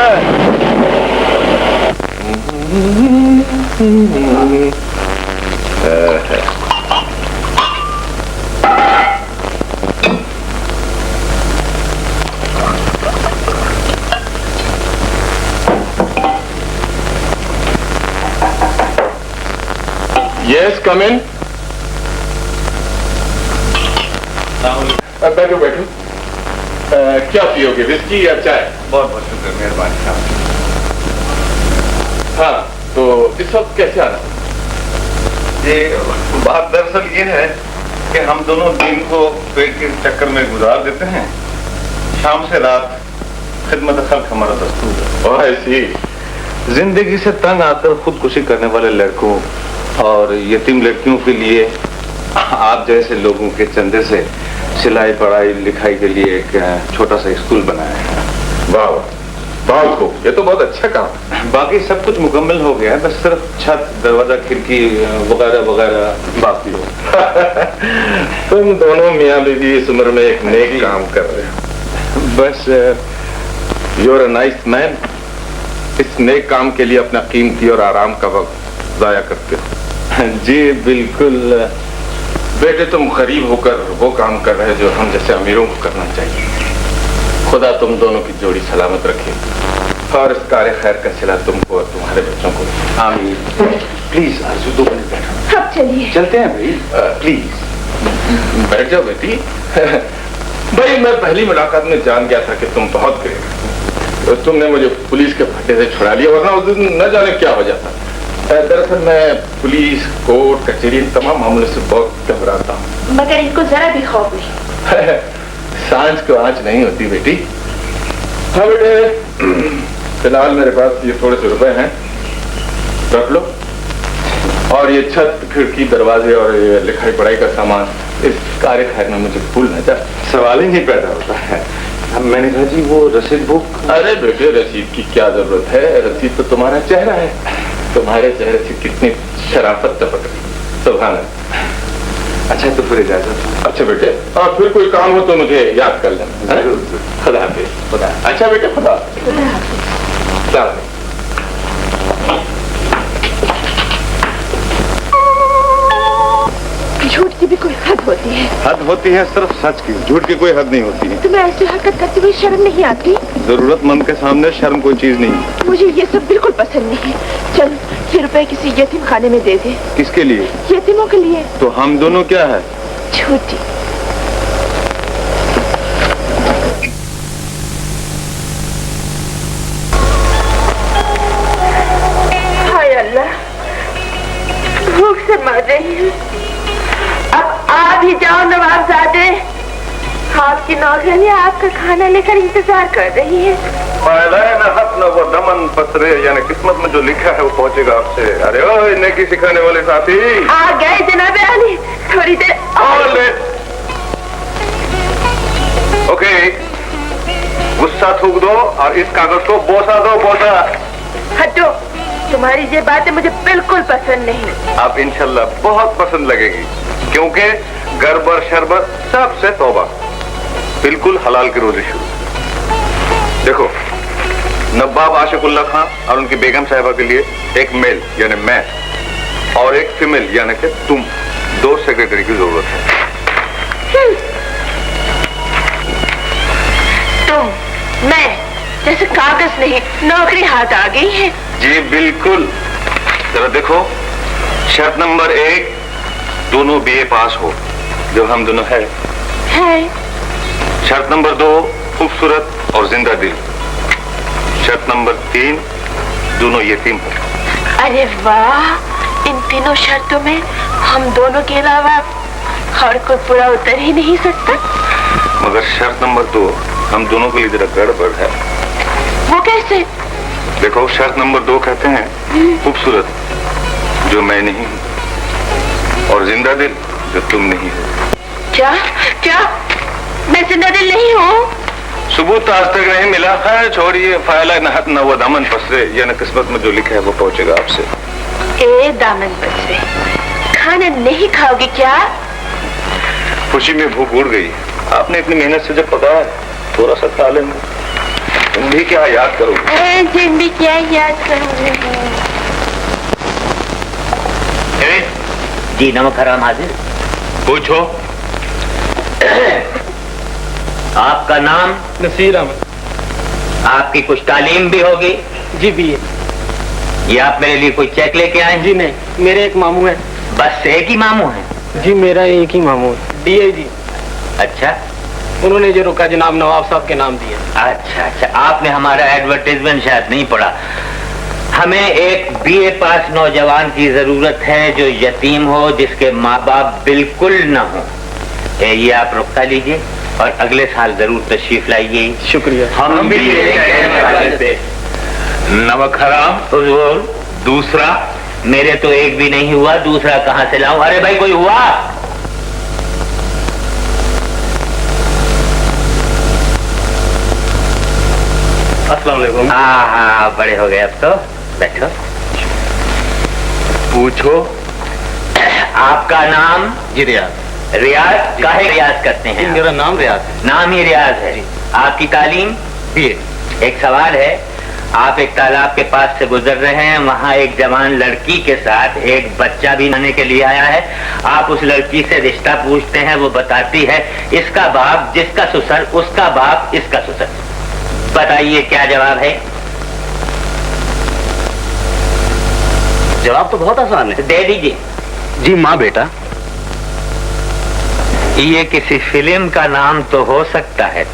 यस, कम इन। बैठो बैठो। क्या पियोगे, विस्की या चाय? बहुत बहुत शुक्र, मेहरबानी साहब। हाँ, तो इस वक्त कैसे आना? ये बात दरअसल ये है कि हम दोनों दिन को पेट के चक्कर में गुजार देते हैं, शाम से रात खिदमत खल्क हमारा दस्तूर है। और ऐसी जिंदगी से तंग आकर खुदकुशी करने वाले लड़कों और यतीम लड़कियों के लिए आप जैसे लोगों के चंदे से सिलाई पढ़ाई लिखाई के लिए एक छोटा सा स्कूल बनाया है। वाह बहुत खूब, ये तो बहुत अच्छा काम। बाकी सब कुछ मुकम्मल हो गया है, बस सिर्फ छत, दरवाजा, खिड़की वगैरह वगैरह बाकी हो। तुम दोनों मियाँ बीवी इस उम्र में एक नेक काम कर रहे हो। बस यूर अ नाइस मैन। इस नेक काम के लिए अपना कीमती और आराम का वक्त जाया करते हो। जी बिल्कुल बेटे, तुम गरीब होकर वो काम कर रहे हो जो हम जैसे अमीरों को करना चाहिए। खुदा तुम दोनों की जोड़ी सलामत रखे और इस कार्य खैर का सिला तुमको और तुम्हारे बच्चों को। आमीन। प्लीज आरज़ू, 2 मिनट बैठो। अब चलिए। चलते हैं भाई। प्लीज बैठ जाओ बेटी। भाई मैं पहली मुलाकात में जान गया था कि तुम बहुत ग्रेट हो। तुमने मुझे पुलिस के फट्टे से छुड़ा लिया, वरना उस दिन न जाने क्या हो जाता। दरअसल मैं पुलिस, कोर्ट, कचहरी तमाम मामलों से बहुत घबराता हूँ। मगर इनको जरा भी खौफ नहीं। सांझ को आंच नहीं होती बेटी। हाँ बेटे, फिलहाल मेरे पास ये थोड़े से रुपए हैं, रख लो। और ये छत, खिड़की, दरवाजे और ये लिखाई पढ़ाई का सामान इस कार्य खैर में मुझे भूल न जा। सवाल ही नहीं पैदा होता है। मैंने कहा जी वो रसीद बुक। अरे बेटे, रसीद की क्या जरूरत है, रसीद तो तुम्हारा चेहरा है। तुम्हारे चेहरे से कितनी शराफत टपक रही। सुभान अल्लाह। अच्छा तो फिर इजाजत। अच्छा बेटे, फिर कोई काम हो तो मुझे याद कर लेना। खुदा हाफिज। खुदा। अच्छा बेटे, खुदा। झूठ की भी कोई हद होती है। हद होती है सिर्फ सच की, झूठ की कोई हद नहीं होती है। तुम्हें ऐसी हरकत करते हुए शर्म नहीं आती? जरूरतमंद के सामने शर्म कोई चीज नहीं है। मुझे ये सब बिल्कुल पसंद नहीं है। चल ये रुपए किसी यतीम खाने में दे दे। किसके लिए? यतीमों के लिए। तो हम दोनों क्या है? झूठी। हाय अल्लाह, भूख से मर रही हूँ। अब आ भी जाओ नवाबजादे, आपकी नौकरानी आपका खाना लेकर इंतजार कर रही है। वो दमन पसरे, यानी किस्मत में जो लिखा है वो पहुंचेगा आपसे। अरे ओ नेकी सिखाने वाले साथी आ गए जनाब अली, थोड़ी देर और। ओके, गुस्सा थूक दो और इस कागज को बोसा दो, बोसा। हटो, तुम्हारी ये बातें मुझे बिल्कुल पसंद नहीं। आप इंशाल्लाह बहुत पसंद लगेगी, क्योंकि गड़बड़ शरबत सबसे तौबा, बिल्कुल हलाल की रोजी शुरू। देखो, नवाब आशिकुल्ला खां और उनकी बेगम साहिबा के लिए एक मेल यानी मैं और एक फीमेल यानी कि तुम, 2 सेक्रेटरी की जरूरत है। तुम, मैं, जैसे कागज नहीं नौकरी हाथ आ गई है। जी बिल्कुल। जरा देखो, शर्त नंबर 1, दोनों BA पास हो, जो हम दोनों है। शर्त नंबर 2, खूबसूरत और जिंदा दिल। शर्त नंबर 3, दोनों यतीम हो। अरे वाह, इन तीनों शर्तों में हम दोनों के अलावा और कोई पूरा उतर ही नहीं सकता। मगर शर्त नंबर 2 हम दोनों के लिए जरा गड़बड़ है। वो कैसे? देखो, शर्त नंबर 2 कहते हैं खूबसूरत, जो मैं नहीं हूँ, और जिंदा दिल, जो तुम नहीं हो। क्या क्या मैं जिंदा दिल नहीं हूँ? सबूत आज तक नहीं मिला है। छोड़िए, फायला नहत न वो दामन पसरे, यानी किस्मत में जो लिखा है वो पहुंचेगा आपसे। ए दामन पसरे, खाना नहीं खाओगे क्या? खुशी में भूख उड़ गई। आपने इतनी मेहनत से जब पकाया, थोड़ा सा खा लेंगे। तुम भी क्या याद करोगे? तुम भी क्या याद करोगे? जी नमक हराम हाजिर। पूछो। आपका नाम? नसीर अहमद। आपकी कुछ तालीम भी होगी? जी BA। ये आप मेरे लिए कोई चेक लेके आए? जी नहीं, मेरे एक मामू है। बस एक ही मामू है? जी मेरा एक ही मामू है, DIG। अच्छा, उन्होंने जो रुका जनाब नवाब साहब के नाम दिया। अच्छा अच्छा, आपने हमारा एडवर्टाइजमेंट शायद नहीं पढ़ा। हमें एक BA पास नौजवान की जरूरत है जो यतीम हो, जिसके माँ बाप बिल्कुल न हो। ये आप रुकता लीजिए और अगले साल जरूर तशरीफ लाइए। शुक्रिया। हम भी नमक हराम। हुजूर, दूसरा? मेरे तो एक भी नहीं हुआ, दूसरा कहाँ से लाऊं? अरे भाई, कोई हुआ? अस्सलाम वालेकुम। हाँ, बड़े हो गए अब तो। बैठो। पूछो। आपका नाम? जी रियाज। रियाज? काहे रियाज करते हैं? मेरा नाम रियाज है। नाम ही रियाज है। आपकी तालीम? BA। एक सवाल है, आप एक तालाब के पास से गुजर रहे हैं, वहाँ एक जवान लड़की के साथ एक बच्चा भी नहाने के लिए आया है। आप उस लड़की से रिश्ता पूछते हैं, वो बताती है इसका बाप जिसका ससुर, उसका बाप इसका ससुर। बताइए क्या जवाब है? जवाब तो बहुत आसान है। दे दीजिए। जी माँ बेटा। ये किसी फिल्म का नाम तो हो सकता है,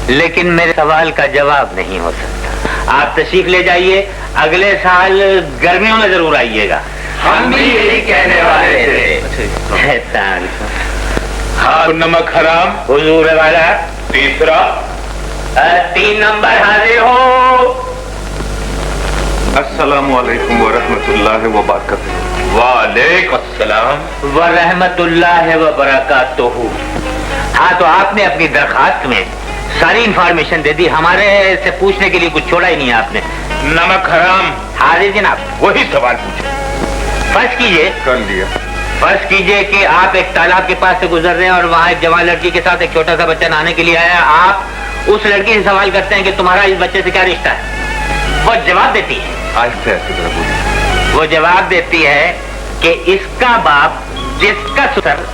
लेकिन मेरे सवाल का जवाब नहीं हो सकता। आप तशरीफ ले जाइए, अगले साल गर्मियों में जरूर आइएगा। हम भी यही कहने वाले थे। हाँ, नमक हराम। हुजूर वाला। तीसरा? 3 नंबर हाजिर हो। अस्सलामु अलैकुम व रहमतुल्लाहि व बरकातुहू। वालेकुम अस्सलाम व रहमतुल्लाहि व बरकातुहू। हाँ, तो आपने अपनी दरखास्त में सारी इंफॉर्मेशन दे दी, हमारे से पूछने के लिए कुछ छोड़ा ही नहीं आपने। नमक हराम। हाजिर जनाब। वही सवाल पूछे। फर्ज कीजिए। कर लिया। फर्ज कीजिए कि आप एक तालाब के पास से गुजर रहे हैं और वहाँ एक जवान लड़की के साथ एक छोटा सा बच्चा नहाने के लिए आया। आप उस लड़की से सवाल करते हैं कि तुम्हारा इस बच्चे से क्या रिश्ता है। वो जवाब देती है। वो जवाब देती है कि इसका बाप जिसका ससुर,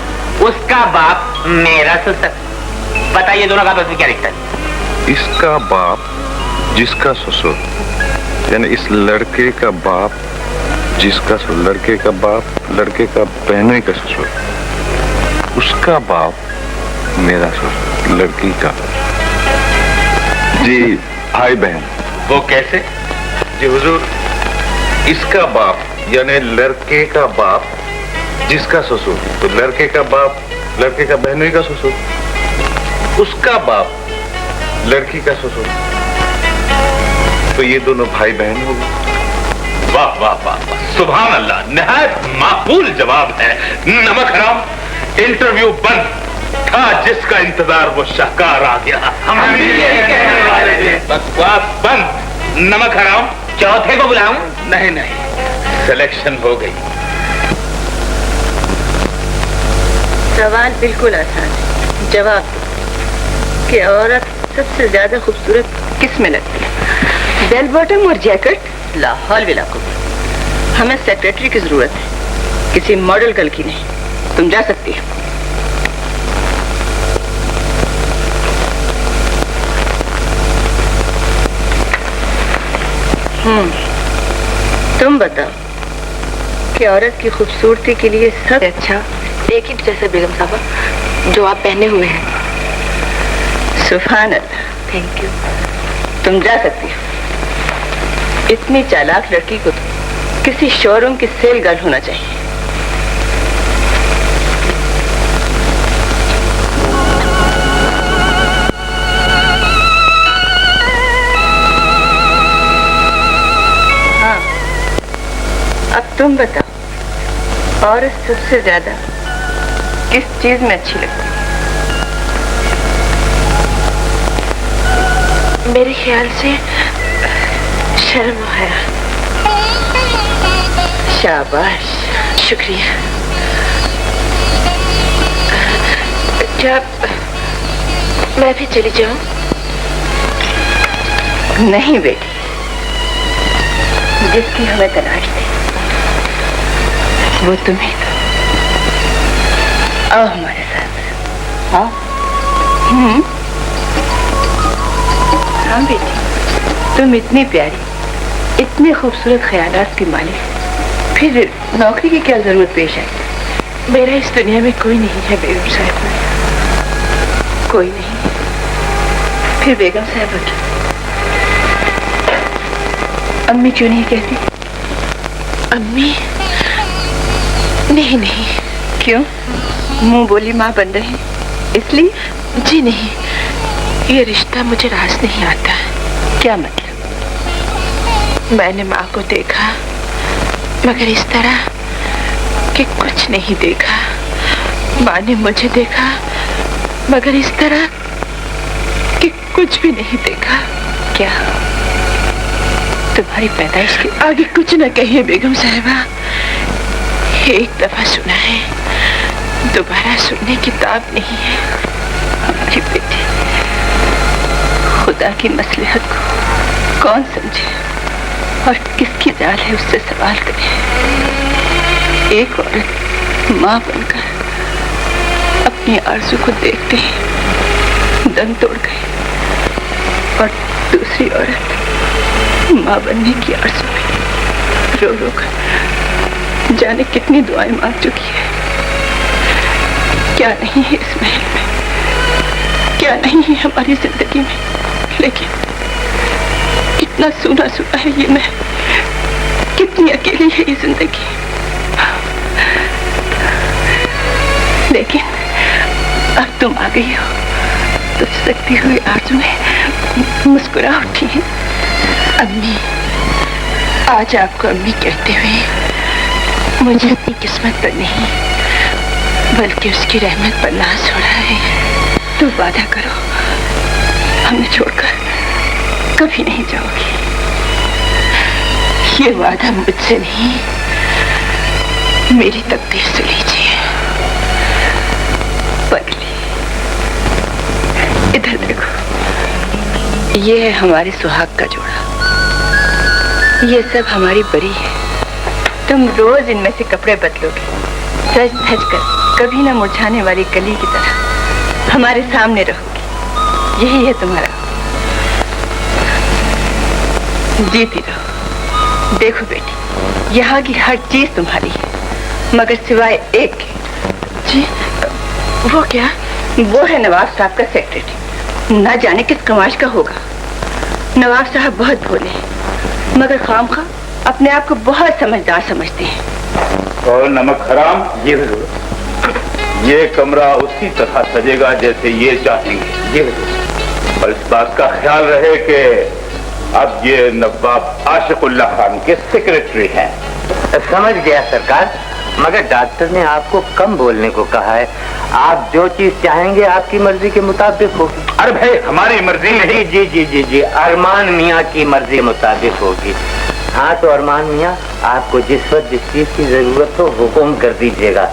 उसका बाप मेरा ससुर। बताइए दोनों का आपस में क्या रिश्ता है? इसका बाप जिसका ससुर, यानी इस लड़के का बाप जिसका ससुर, लड़के का बाप लड़के का बहनोई का ससुर, उसका बाप मेरा ससुर लड़की का। जी भाई बहन। वो कैसे? जी हुजूर, इसका बाप यानी लड़के का बाप जिसका ससुर, तो लड़के का बाप लड़के का बहनोई का ससुर, उसका बाप लड़की का ससुर, तो ये दोनों भाई बहन हो गए। वाह वाह वाह, सुभान अल्लाह, निहायत माकूल जवाब है। नमक हराम, इंटरव्यू बंद था, जिसका इंतजार वो शाहकार आ गया। हम भी यही कहने वाले थे। बकवास बंद। नमक हराम, चौथे को बुलाऊं? नहीं नहीं, सिलेक्शन हो गई। सवाल बिल्कुल आसान है, जवाब दो कि औरत सबसे ज्यादा खूबसूरत किस में लगती है, बेल बॉटम और जैकेट? लाहौल विलाको, हमें सेक्रेटरी की जरूरत है, किसी मॉडल गर्ल की नहीं। तुम जा सकती हो। तुम बताओ कि औरत की खूबसूरती के लिए सब अच्छा एक ही जैसे बेगम साहबा जो आप पहने हुए हैं। सुभान अल्लाह, थैंक यू। तुम जा सकती हो। इतनी चालाक लड़की को किसी शोरूम की सेल गर्ल होना चाहिए। हाँ, अब तुम बताओ, औरत सबसे ज्यादा किस चीज में अच्छी लगती है? मेरे ख्याल से शर्म है। शाबाश, शुक्रिया। क्या मैं भी चली जाऊं? नहीं बेटी, जिसकी हमें तलाश थी वो तुम्हें था। आओ हमारे साथ। हाँ हाँ बेटी, तुम इतनी प्यारी, इतने खूबसूरत ख्यालात की मालिक, फिर नौकरी की क्या जरूरत पेश आई? मेरा इस दुनिया में कोई नहीं है बेगम साहबा, कोई नहीं। फिर बेगम साहबा की अम्मी क्यों नहीं कहती? अम्मी? नहीं नहीं। क्यों? मुंह बोली माँ बन रही इसलिए? जी नहीं, ये रिश्ता मुझे रास नहीं आता। क्या मतलब? मैंने माँ को देखा मगर इस तरह कि कुछ नहीं देखा। माँ ने मुझे देखा मगर इस तरह कि कुछ भी नहीं देखा। क्या तुम्हारी पैदाइश के आगे कुछ न कहिए बेगम साहिबा। एक दफा सुना है, दोबारा सुनने की ताब नहीं है। हमारी बेटी, खुदा की मसलहत को कौन समझे और किसकी जाल है उससे सवाल करे। एक औरत माँ बनकर अपनी आरज़ू को देखते ही दम तोड़ गई और दूसरी औरत माँ बनने की आरज़ू में रो रो कर जाने कितनी दुआएं मांग चुकी है। क्या नहीं है इस महल में, क्या नहीं है हमारी जिंदगी में, लेकिन कितना सूना सूना है ये महल, कितनी अकेली है ये जिंदगी। लेकिन अब तुम आ गई हो तो सकती हुई आरज़ू में मुस्कुरा उठी है। अम्मी, आज आपको अम्मी कहते हुए मुझे अपनी किस्मत पर नहीं बल्कि उसकी रहमत पर नाज हो रहा है। तो वादा करो, हमें छोड़कर कभी नहीं जाओगी। ये वादा मुझसे नहीं, मेरी तकदीर से लीजिए। पगली, इधर देखो, ये है हमारे सुहाग का जोड़ा। ये सब हमारी बरी है। तुम रोज इनमें से कपड़े बदलोगे, सज धज कर, कभी ना मुरझाने वाली कली की तरह। हमारे सामने रहोगी। यही है तुम्हारा। जीती रहो। देखो बेटी, यहाँ की हर चीज तुम्हारी है, मगर सिवाय एक के। जी, वो क्या? वो है नवाब साहब का सेक्रेटरी। ना जाने किस कमाश का होगा। नवाब साहब बहुत भोले हैं, मगर खामखा अपने आप को बहुत समझदार समझते हैं। और नमक हराम, ये कमरा उसी तरह सजेगा जैसे ये चाहेंगे। और इस बात का ख्याल रहे कि अब ये नवाब आशिकुल्लाह खान के सेक्रेटरी हैं। समझ गया सरकार, मगर डॉक्टर ने आपको कम बोलने को कहा है। आप जो चीज चाहेंगे आपकी मर्जी के मुताबिक होगी। अरे भाई, हमारी मर्जी नहीं। जी जी जी जी, अरमान मियाँ की मर्जी के मुताबिक होगी। हाँ तो अरमान मियाँ, आपको जिस वक्त जिस चीज की जरूरत हो हुक्म कर दीजिएगा।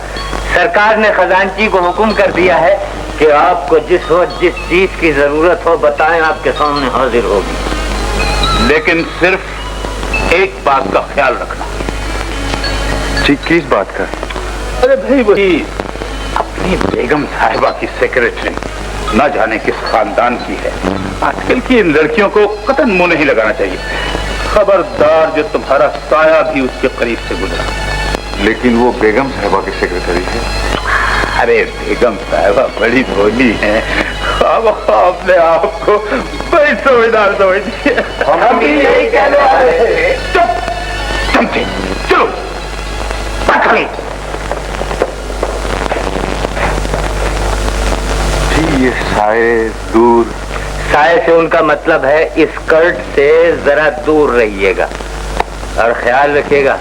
सरकार ने खजांची को हुक्म कर दिया है कि आपको जिस वक्त जिस चीज की जरूरत हो बताएं, आपके सामने हाजिर होगी। लेकिन सिर्फ एक बात का ख्याल रखना। ठीक, किस बात का? अरे भाई, वही अपनी बेगम साहिबा की सेक्रेटरी न जाने किस खानदान की है। आजकल की इन लड़कियों को कतन मुंह नहीं लगाना चाहिए। खबरदार, जो तुम्हारा साया भी उसके करीब से गुजरा। लेकिन वो बेगम साहिबा की सेक्रेटरी है। अरे बेगम साहिबा बड़ी भोली है, अपने आप को बड़ी समझदार समझती है। हम भी यही कहने वाले। चुप, चमचे, चलो ये साए दूर। साए से उनका मतलब है स्कर्ट से जरा दूर रहिएगा। और ख्याल रखिएगा,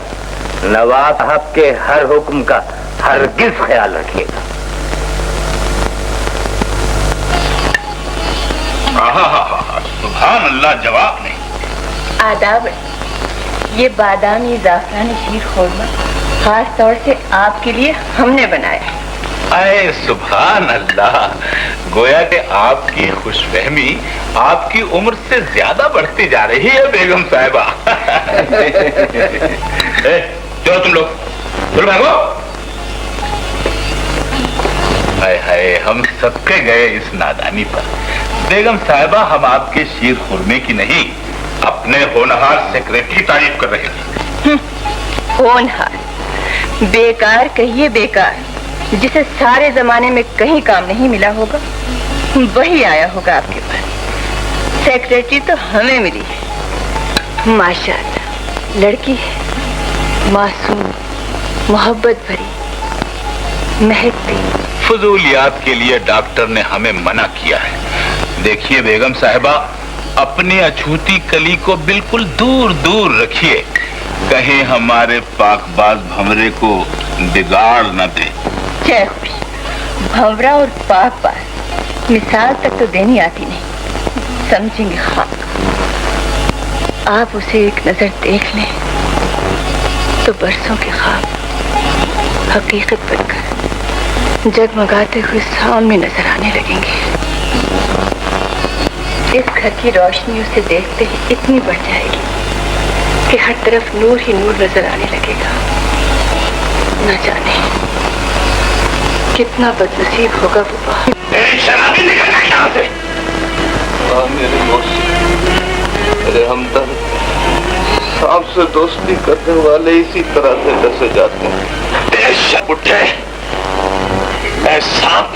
नवाब साहब के हर हुक्म का हरगिज ख्याल रखिएगा। सुभान अल्लाह, जवाब नहीं। आदाब। ये बादामी जाफरानी शीर खोरमा खास तौर से आपके लिए हमने बनाया है। अरे सुभान अल्लाह, गोया कि आपकी खुशफहमी आपकी उम्र से ज्यादा बढ़ती जा रही है बेगम साहिबा। चलो तुम लोग, चलो भागो। हाय हाय, हम सबके गए इस नादानी पर। बेगम साहिबा, हम आपके शीर खुरमे की नहीं, अपने होनहार सेक्रेटरी तारीफ कर रहे थे। होनहार? बेकार कहिए बेकार। जिसे सारे जमाने में कहीं काम नहीं मिला होगा वही आया होगा आपके पास। सेक्रेटरी तो हमें मिली है। माशाअल्लाह, लड़की है, मासूम, मोहब्बत भरी, महकती। फजूलियात के लिए डॉक्टर ने हमें मना किया है। देखिए बेगम साहिबा, अपनी अछूती कली को बिल्कुल दूर दूर रखिए, कहीं हमारे पाकबाज भंवरे को बिगाड़ न दे। जय खुश, भंवरा और पाकबाज मिसाल तक तो देनी आती नहीं, समझेंगे खाक। आप उसे एक नजर देख लें तो बरसों के ख्वाब हकीकत बनकर जगमगाते हुए सामने नजर आने लगेंगे। इस घर की रोशनी उसे देखते ही इतनी बढ़ जाएगी कि हर तरफ नूर ही नूर नजर आने लगेगा। न जाने कितना बदनसीब होगा वो। शराबी निकलना यहाँ से। मेरे मेरे हमदर्द, सांप से दोस्ती करने वाले इसी तरह से डसे जाते हैं। उठे, मैं सांप,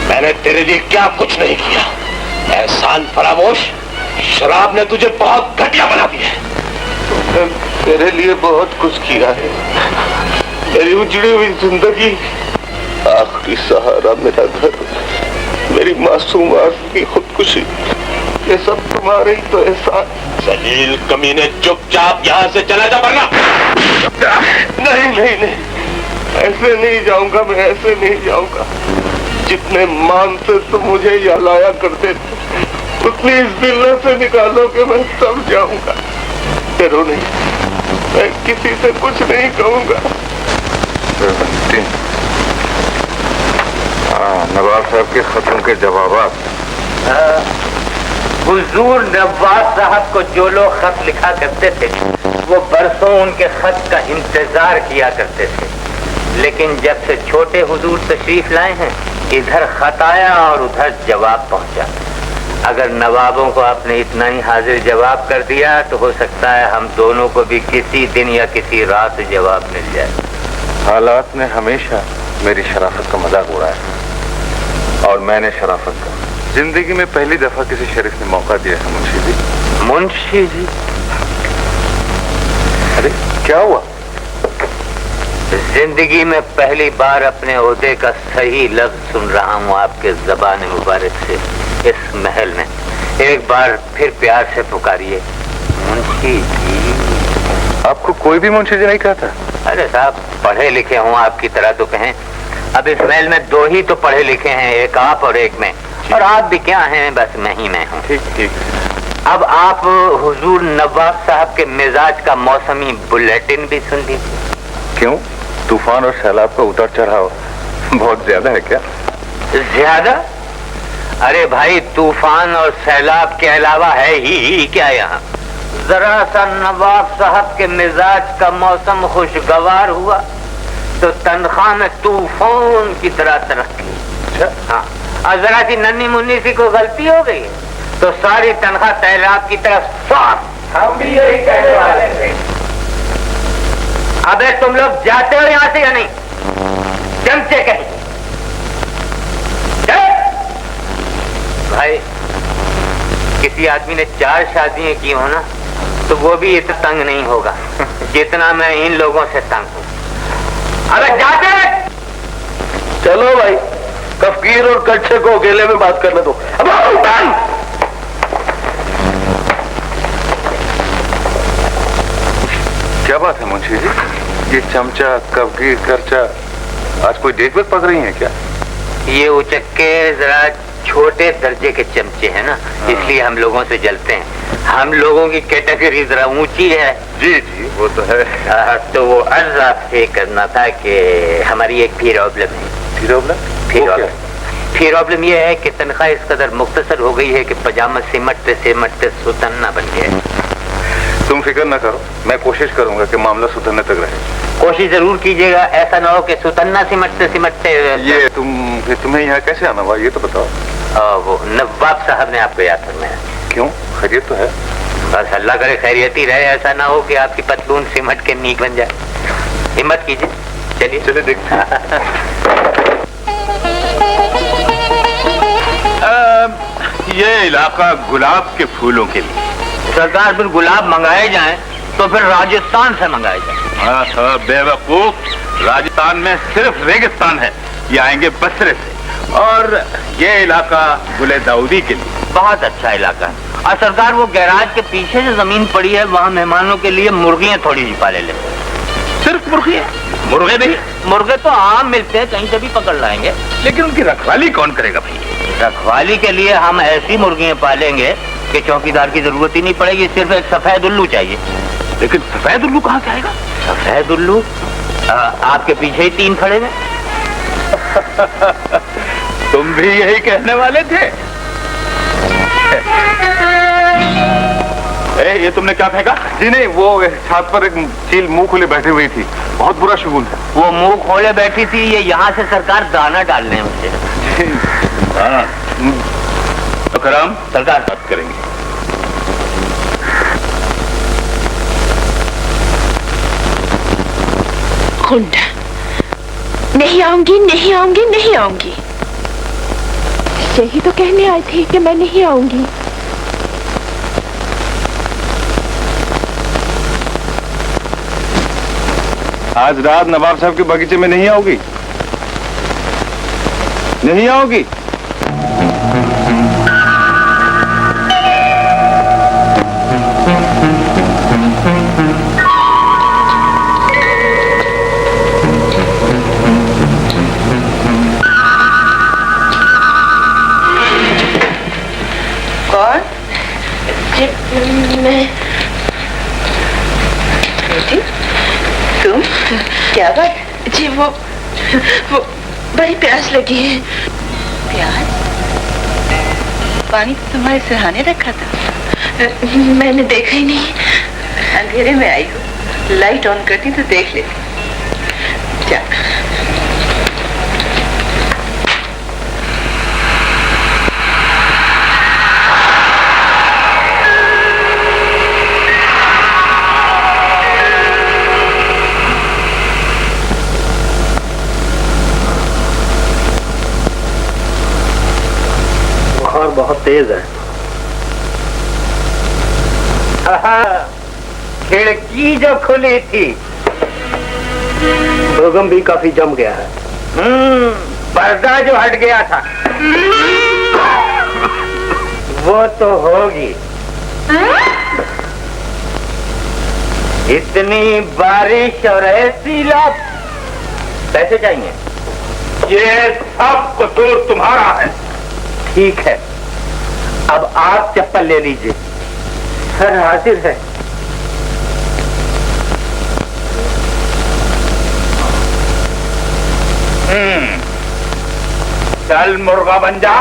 मैंने तेरे लिए क्या कुछ नहीं किया। एहसान फरामोश, शराब ने तुझे बहुत घटिया बना दिया है। तेरे लिए बहुत कुछ किया है। मेरी उजड़ी हुई जिंदगी, आखिरी सहारा मेरा घर, मेरी मासूम आँख की खुदकुशी, ये सब तुम्हारे ही तो एहसान। जलील कमीने, चुपचाप यहाँ से चला जा वरना। नहीं नहीं नहीं, ऐसे नहीं जाऊंगा मैं, ऐसे नहीं जाऊंगा। जितने मानते तो मुझे यहाँ लाया करते थे, उतनी इस दिल्ला से निकालो कि मैं तब जाऊंगा। डरो नहीं, मैं किसी से कुछ नहीं कहूंगा। नवाब साहब के खतों के जवाब। हुजूर नवाब साहब को जो लोग खत लिखा करते थे वो बरसों उनके खत का इंतजार किया करते थे, लेकिन जब से छोटे हुजूर तशरीफ लाए हैं इधर खत आया और उधर जवाब पहुंचा। अगर नवाबों को आपने इतना ही हाजिर जवाब कर दिया तो हो सकता है हम दोनों को भी किसी दिन या किसी रात जवाब मिल जाए। हालात ने हमेशा मेरी शराफत का मजाक उड़ाया और मैंने शराफत का। जिंदगी में पहली दफा किसी शरीफ ने मौका दिया है मुंशी जी। मुंशी जी? अरे क्या हुआ? जिंदगी में पहली बार अपने ओहदे का सही लफ्ज सुन रहा हूँ आपके ज़बान मुबारक से इस महल में। एक बार फिर प्यार से पुकारिए, मुंशी जी। आपको कोई भी मुंशी जी नहीं कहता? अरे साहब, पढ़े लिखे हूँ आपकी तरह तो कहें। अब इस महल में दो ही तो पढ़े लिखे हैं, एक आप और एक मैं। और आप भी क्या हैं, बस मैं ही मैं हूँ। ठीक ठीक। अब आप हुजूर नवाब साहब के मिजाज का मौसमी बुलेटिन भी सुन लीजिए। क्यों? तूफान और सैलाब का उतार चढ़ाव बहुत ज्यादा है क्या? ज्यादा? अरे भाई, तूफान और सैलाब के अलावा है ही क्या यहाँ? जरा सा नवाब साहब के मिजाज का मौसम खुशगवार हुआ तो तनख्वाह में तूफान की तरह तरक्की। हाँ, और जरा सी नन्ही मुन्नी सी कोई गलती हो गई तो सारी तनख्वाह सैलाब की तरफ साफ। हम भी यही कहने वाले थे। अबे तुम लोग जाते हो यहाँ से या नहीं? चमचे कहीं। भाई, किसी आदमी ने 4 शादियां की हो ना तो वो भी इतना तंग नहीं होगा जितना मैं इन लोगों से तंग हूँ। अबे जाते। चलो भाई, कफकीर और कच्चे को अकेले में बात करने दो। क्या बात है मुंशी जी? ये चमचा, कफकीर, करचा, आज कोई देख वेख पक रही है क्या? ये उचक्के जरा छोटे दर्जे के चमचे हैं ना, इसलिए हम लोगों से जलते हैं। हम लोगों की कैटेगरी जरा ऊंची है। जी जी, वो तो है। तो वो अर्ज आपसे करना था कि हमारी एक प्रॉब्लम है। प्रॉब्लम ये है कि तनख्वाह इस कदर मुख्तसर हो गई है कि पजामा सिमटते सिमटते सुतन्ना बन गया है। तुम फिक्र न करो, मैं कोशिश करूंगा कि मामला सुधरने तक रहे। कोशिश जरूर कीजिएगा, ऐसा ना हो कि सुतन्ना सिमटते सिमटते। ये तुम्हें यहाँ कैसे आना हुआ, ये तो बताओ। वो नवाब साहब ने आपको याद करवाया। क्यों? खैरियत तो है? बस अल्लाह करे खैरियत ही रहे, ऐसा ना हो कि आपकी पतलून सिमट के नीक बन जाए। हिम्मत कीजिए, चलिए चलिए देखते हैं। ये इलाका गुलाब के फूलों के लिए। सरकार, फिर गुलाब मंगाए जाएं तो फिर राजस्थान से मंगाए जाएं। बेवकूफ, राजस्थान में सिर्फ रेगिस्तान है, ये आएंगे बसरे से। और ये इलाका गुले दाऊदी के लिए। बहुत अच्छा इलाका है। और सरकार, वो गैराज के पीछे जो जमीन पड़ी है वहाँ मेहमानों के लिए मुर्गियाँ थोड़ी सी पाले लेते हैं। सिर्फ मुर्गियाँ? मुर्गे नहीं? मुर्गे तो आम मिलते हैं, कहीं से भी पकड़ लाएंगे। लेकिन उनकी रखवाली कौन करेगा भाई? रखवाली के लिए हम ऐसी मुर्गियाँ पालेंगे कि चौकीदार की जरूरत ही नहीं पड़ेगी, सिर्फ एक सफेद उल्लू चाहिए। लेकिन सफेद उल्लू कहाँ से आएगा? सफेद उल्लू आपके पीछे ही 3 खड़े हैं। तुम भी यही कहने वाले थे? ये तुमने क्या फेंका? जी नहीं, वो छत पर एक चील मुंह खोले बैठी हुई थी, बहुत बुरा शगुन है। वो मुंह खोले बैठी थी, ये यहाँ से सरकार दाना डालने हैं मुझे। हाँ, तो कराम सरकार बात करेंगे। गुंडा, नहीं आऊंगी, नहीं आऊंगी, नहीं आऊंगी। यही तो कहने आई थी कि मैं नहीं आऊंगी। आज रात नवाब साहब के बगीचे में नहीं आओगी? नहीं आओगी? कौन? मैं। बेटी, तुम? क्या बात? जी वो बड़ी प्यास लगी है। प्यास? पानी तो तुम्हारे सिरहाने रखा था। मैंने देखा ही नहीं, अंधेरे में आई हूँ। लाइट ऑन करती तो देख लेती। जा। बहुत तेज है। खिड़की जो खुली थी, भूकंप भी काफी जम गया है। पर्दा जो हट गया था वो तो होगी। इतनी बारिश और ऐसी रात, पैसे चाहिए? ये सब कसूर तुम्हारा है। ठीक है, अब आप चप्पल ले लीजिए। सर हाजिर है। चल मुर्गा बन जा।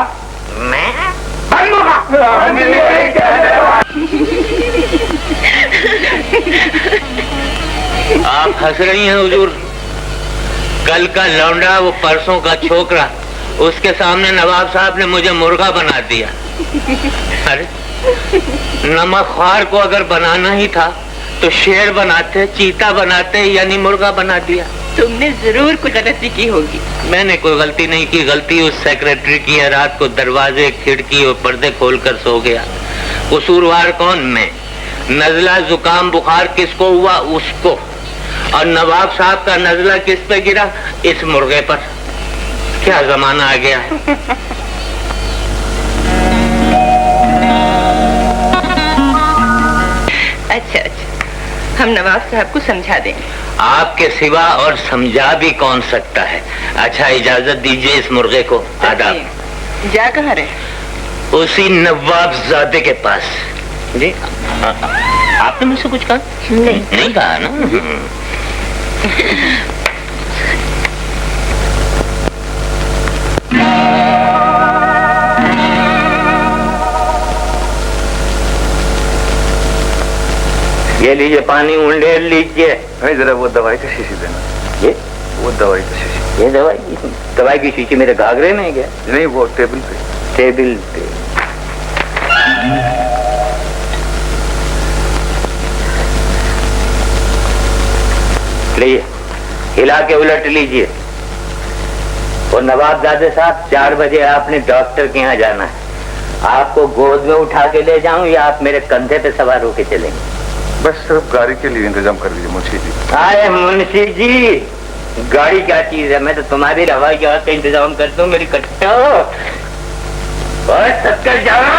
मैं बन मुर्गा। आप हंस रही हैं हुजूर? कल का लौंडा, वो परसों का छोकरा, उसके सामने नवाब साहब ने मुझे मुर्गा बना दिया। अरे नमकख्वार को अगर बनाना ही था तो शेर बनाते, चीता बनाते, यानी मुर्गा बना दिया। तुमने जरूर कोई गलती की होगी। मैंने कोई गलती नहीं की, गलती उस सेक्रेटरी की है। रात को दरवाजे, खिड़की और पर्दे खोलकर सो गया। कसूरवार कौन? मैं। नजला, जुकाम, बुखार किसको हुआ? उसको। और नवाब साहब का नजला किस पे गिरा? इस मुर्गे पर। क्या जमाना आ गया है। अच्छा, हम नवाब साहब को समझा देंगे। आपके सिवा और समझा भी कौन सकता है। अच्छा, इजाजत दीजिए इस मुर्गे को। आदाब। जा कहाँ रहे? उसी नवाबजादे के पास। जी आपने मुझसे कुछ कहा? नहीं कहा ना। ये लीजिए पानी, उंडेल लीजिए। नहीं, जरा वो दवाई की शीशी देना। ये वो दवाई की शीशी। ये दवाई की शीशी मेरे घाघरे में क्या? नहीं, वो टेबल पे। टेबल पे। लीजिए, हिला के उलट लीजिए। और नवाबजादे साहब, 4 बजे आपने डॉक्टर के यहाँ जाना है। आपको गोद में उठा के ले जाऊं या आप मेरे कंधे पे सवार होके चलेंगे? बस सिर्फ गाड़ी के लिए इंतजाम कर दीजिए मुंशी जी। आए मुंशी जी, गाड़ी क्या चीज है? मैं तो तुम्हारी हवाई जहाज का इंतजाम करता हूँ। मेरी कट्टा और सबकर जाना।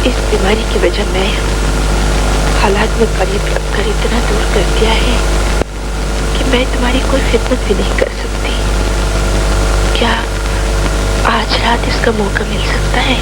इस बीमारी की वजह मैं हालात में करीब रखकर इतना दूर कर दिया है कि मैं तुम्हारी कोई खिदमत भी नहीं कर सकती। क्या आज रात इसका मौका मिल सकता है?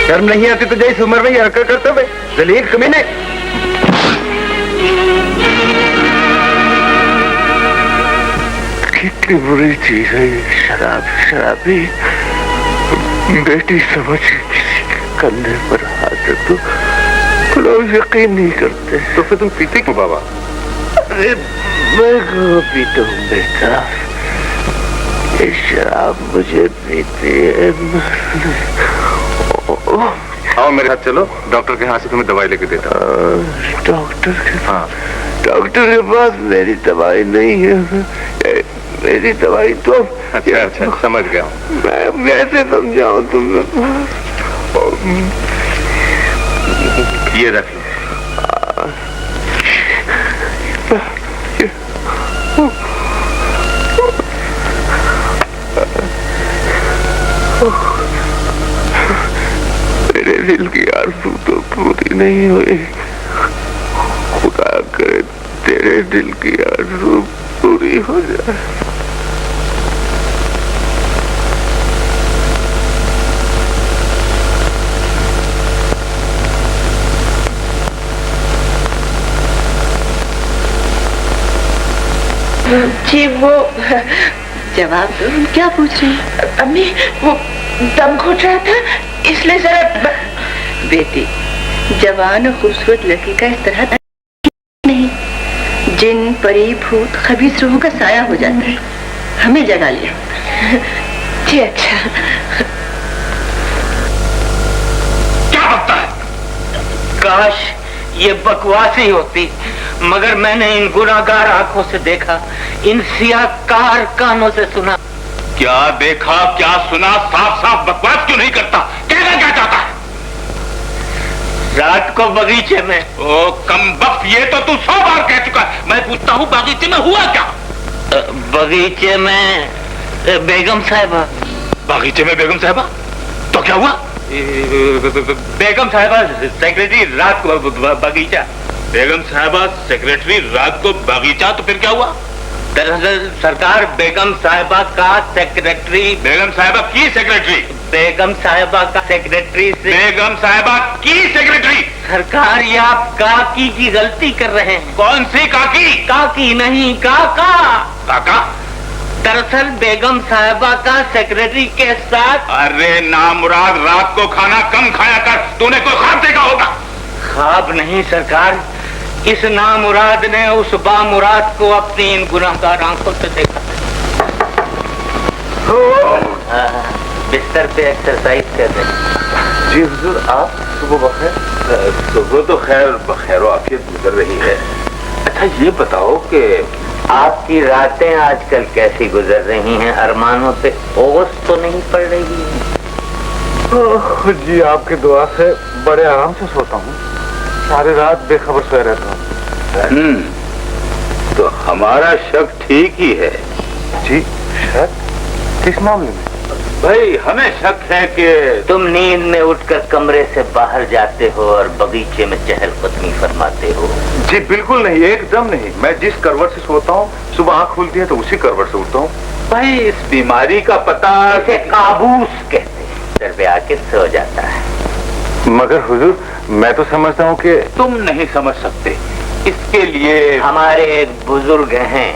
शर्म नहीं आती तुझे इस उम्र में ये हरकत करते हुए? जलील कमीने। कितनी बुरी चीज है ये शराब। शराबी बेटी समझ के किसी के कंधे पर हाथ रख तो लोग यकीन नहीं करते। तो फिर तुम पीते क्यों बाबा? अरे मैं क्यों पीता हूँ बेटा? ये शराब मुझे पीती है। आओ मेरे साथ चलो, डॉक्टर के यहाँ से तुम्हें दवाई लेके देता हूँ। डॉक्टर के? हाँ, डॉक्टर के पास मेरी दवाई नहीं है। मेरी दवाई तो अच्छा समझ गया। मैं कैसे समझाऊं तुम्हें? ये रख लो। मेरे दिल की आरज़ू तो पूरी नहीं हुई। खुदा करे तेरे दिल की आरज़ू पूरी हो जाए। जी वो जवाब दो। क्या पूछ रही हैं? अम्मी, वो दम घुट रहा था इसलिए जरा बेटी, जवान और खूबसूरत लड़की का इस तरह नहीं, जिन परी भूत खबीस रूहों का साया हो जाता है, हमें जगा लिया। जी अच्छा। क्या बकता है? काश ये बकवास ही होती, मगर मैंने इन गुनाहगार आंखों से देखा, इन सियाकार कानों से सुना। क्या देखा, क्या सुना? साफ साफ बकवास क्यों नहीं करता? कहना क्या चाहता है? रात को बगीचे में। ओ कमबख्त, ये तो तू 100 बार कह चुका है। मैं पूछता हूँ बगीचे में हुआ क्या? बगीचे में बेगम साहिबा। बगीचे में बेगम साहिबा? तो क्या हुआ? बेगम साहिबा सेक्रेटरी रात को बगीचा। बेगम साहिबा सेक्रेटरी रात को बगीचा, तो फिर क्या हुआ? दरअसल सरकार, बेगम साहिबा का सेक्रेटरी। बेगम साहिबा की सेक्रेटरी? बेगम साहिबा का सेक्रेटरी से। बेगम साहिबा की सेक्रेटरी? सरकार, ये आप काकी की गलती कर रहे हैं। कौन सी काकी? काकी नहीं, काका। काका? दरअसल बेगम साहिबा का सेक्रेटरी के साथ। अरे नामुराद, रात को खाना कम खाया कर, तूने कोई ख्वाब देखा होगा। ख्वाब नहीं सरकार, इस नामुराद ने उस बामुराद को अपनी इन गुनाहगार आंखों से देखा। बिस्तर पे एक्सरसाइज कर रहे हैं। जी हुजूर, आप सुबह बखैर। सुबह तो खैर बखैर आफियत गुजर रही है। अच्छा ये बताओ कि आपकी रातें आजकल कैसी गुजर रही हैं? अरमानों से ओस तो नहीं पड़ रही है? जी आपकी दुआ से बड़े आराम से सोता हूँ, सारी रात बेखबर सोया रहता हूँ। तो हमारा शक ठीक ही है। जी शक? किस मामले में? भाई हमें शक है कि तुम नींद में उठकर कमरे से बाहर जाते हो और बगीचे में चहलकदमी फरमाते हो। जी बिल्कुल नहीं, एकदम नहीं। मैं जिस करवट से सोता हूँ, सुबह आँख खुलती है तो उसी करवट से उठता हूँ। भाई इस बीमारी का पता इसे काबूस कहते हैं, सर पे आके सो जाता है। मगर हुजूर, मैं तो समझता हूँ कि तुम नहीं समझ सकते। इसके लिए हमारे एक बुजुर्ग हैं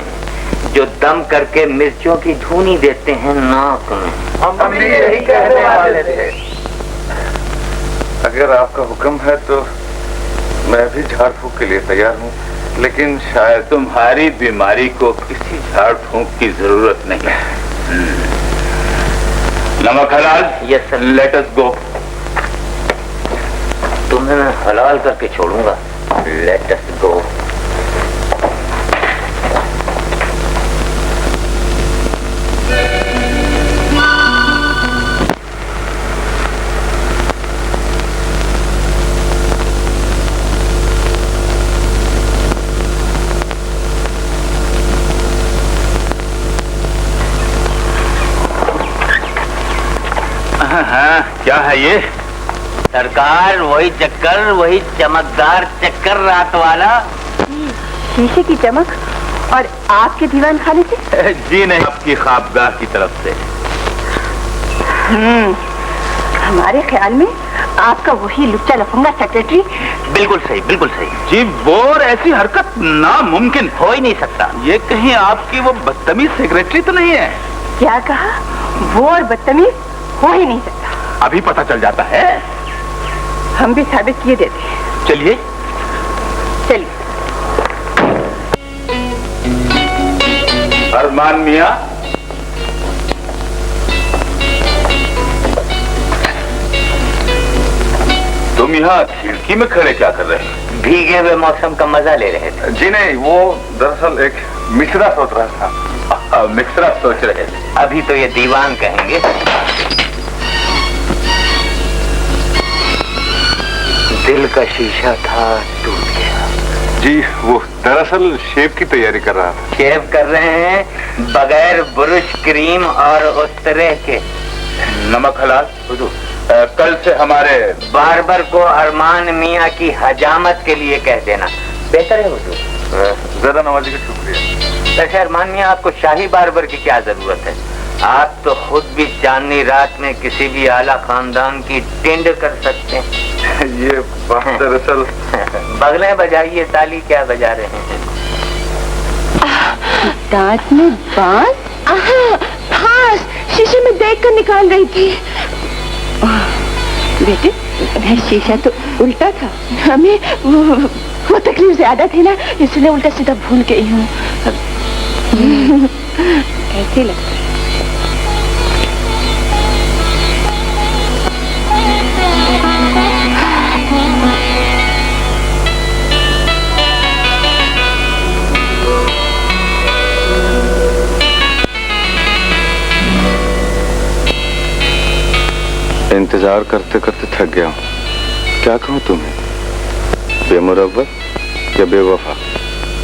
जो दम करके मिर्चों की धुनी देते हैं नाक में। हम भी यही कहने वाले थे। अगर आपका हुक्म है तो मैं भी झाड़ फूक के लिए तैयार हूँ, लेकिन शायद तुम्हारी बीमारी को किसी झाड़ फूक की जरूरत नहीं है। नमक हलाल? Yes sir. लेट अस गो। तुम्हें मैं हलाल करके छोड़ूंगा। लेट अस गो। हाँ, क्या है ये? सरकार, वही चक्कर, वही चमकदार चक्कर रात वाला। शीशे की चमक और आपके दीवान खाने से? जी नहीं, आपकी ख्वाबगाह की तरफ से। हमारे ख्याल में आपका वही लुच्चा लफंगा सेक्रेटरी। बिल्कुल सही, बिल्कुल सही। जी वो और ऐसी हरकत नामुमकिन हो ही नहीं सकता। ये कहीं आपकी वो बदतमीज सेक्रेटरी तो नहीं है? क्या कहा? वो और बदतमीज हो ही नहीं सकता। अभी पता चल जाता है। हम भी साबित किए देते हैं। चलिए चलिए। अरमान मियां, तुम यहाँ खिड़की में खड़े क्या कर रहे हैं? भीगे हुए मौसम का मजा ले रहे थे। जी नहीं, वो दरअसल एक मिसरा सोच रहा था। मिसरा सोच रहे थे। अभी तो ये दीवान कहेंगे। दिल का शीशा था, टूट गया। जी वो दरअसल शेव की तैयारी कर रहा था। शेव कर रहे हैं बगैर बुरुश, क्रीम और उस तरह के। नमक हलाल? कल से हमारे बार्बर को अरमान मियां की हजामत के लिए कह देना बेहतर है हुजूर। ज्यादा नवाजी का शुक्रिया। वैसे अरमान मियां, आपको शाही बार्बर की क्या जरूरत है? आप तो खुद भी चांदनी रात में किसी भी आला खानदान की टिंड कर सकते हैं। ये बात दरअसल बगलें बजाइए, ताली क्या बजा रहे हैं? दांत में बांस? हाँ, शीशे में देख कर निकाल रही थी। बेटे शीशा तो उल्टा था, हमें वो तकलीफ ज्यादा थी ना, इसलिए उल्टा सीधा भूल गई हूँ। ऐसे लगता है। इंतजार करते करते थक गया हूँ। क्या कहूँ तुम्हें, बेमुरव्वत या बेवफा?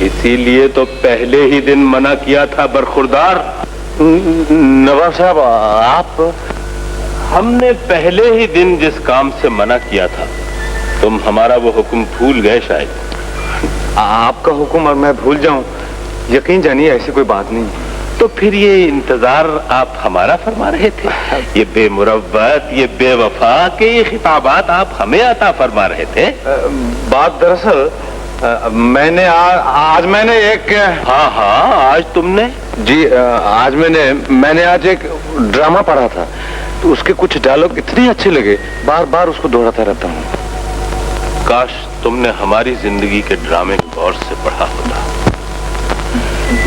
इसीलिए तो पहले ही दिन मना किया था बरखुरदार। नवाब साहब आप? हमने पहले ही दिन जिस काम से मना किया था, तुम हमारा वो हुक्म भूल गए शायद। आपका हुक्म और मैं भूल जाऊं, यकीन जानिए ऐसी कोई बात नहीं। तो फिर ये इंतजार आप हमारा फरमा रहे थे? ये बेमुरव्वत, ये बेवफा के ये खिताबात आप हमें अता फरमा रहे थे? बात दरअसल मैंने आज मैंने एक... हाँ आज तुमने? जी आज मैंने आज एक ड्रामा पढ़ा था, तो उसके कुछ डायलॉग इतने अच्छे लगे, बार बार उसको दोहराता रहता हूँ। काश तुमने हमारी जिंदगी के ड्रामे को गौर से पढ़ा होता।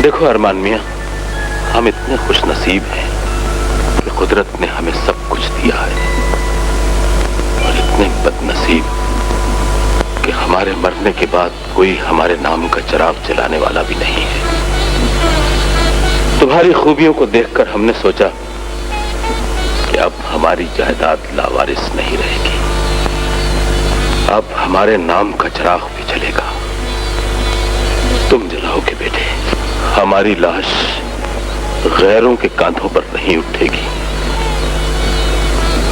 देखो अरमान मियां, हम इतने खुश नसीब हैं कि कुदरत ने हमें सब कुछ दिया है, और इतने बदनसीब कि हमारे मरने के बाद कोई हमारे नाम का चिराग जलाने वाला भी नहीं है। तुम्हारी खूबियों को देखकर हमने सोचा कि अब हमारी जायदाद लावारिस नहीं रहेगी, अब हमारे नाम का चिराग भी जलेगा। तुम जलाओगे बेटे, हमारी लाश गैरों के कांधों पर नहीं उठेगी,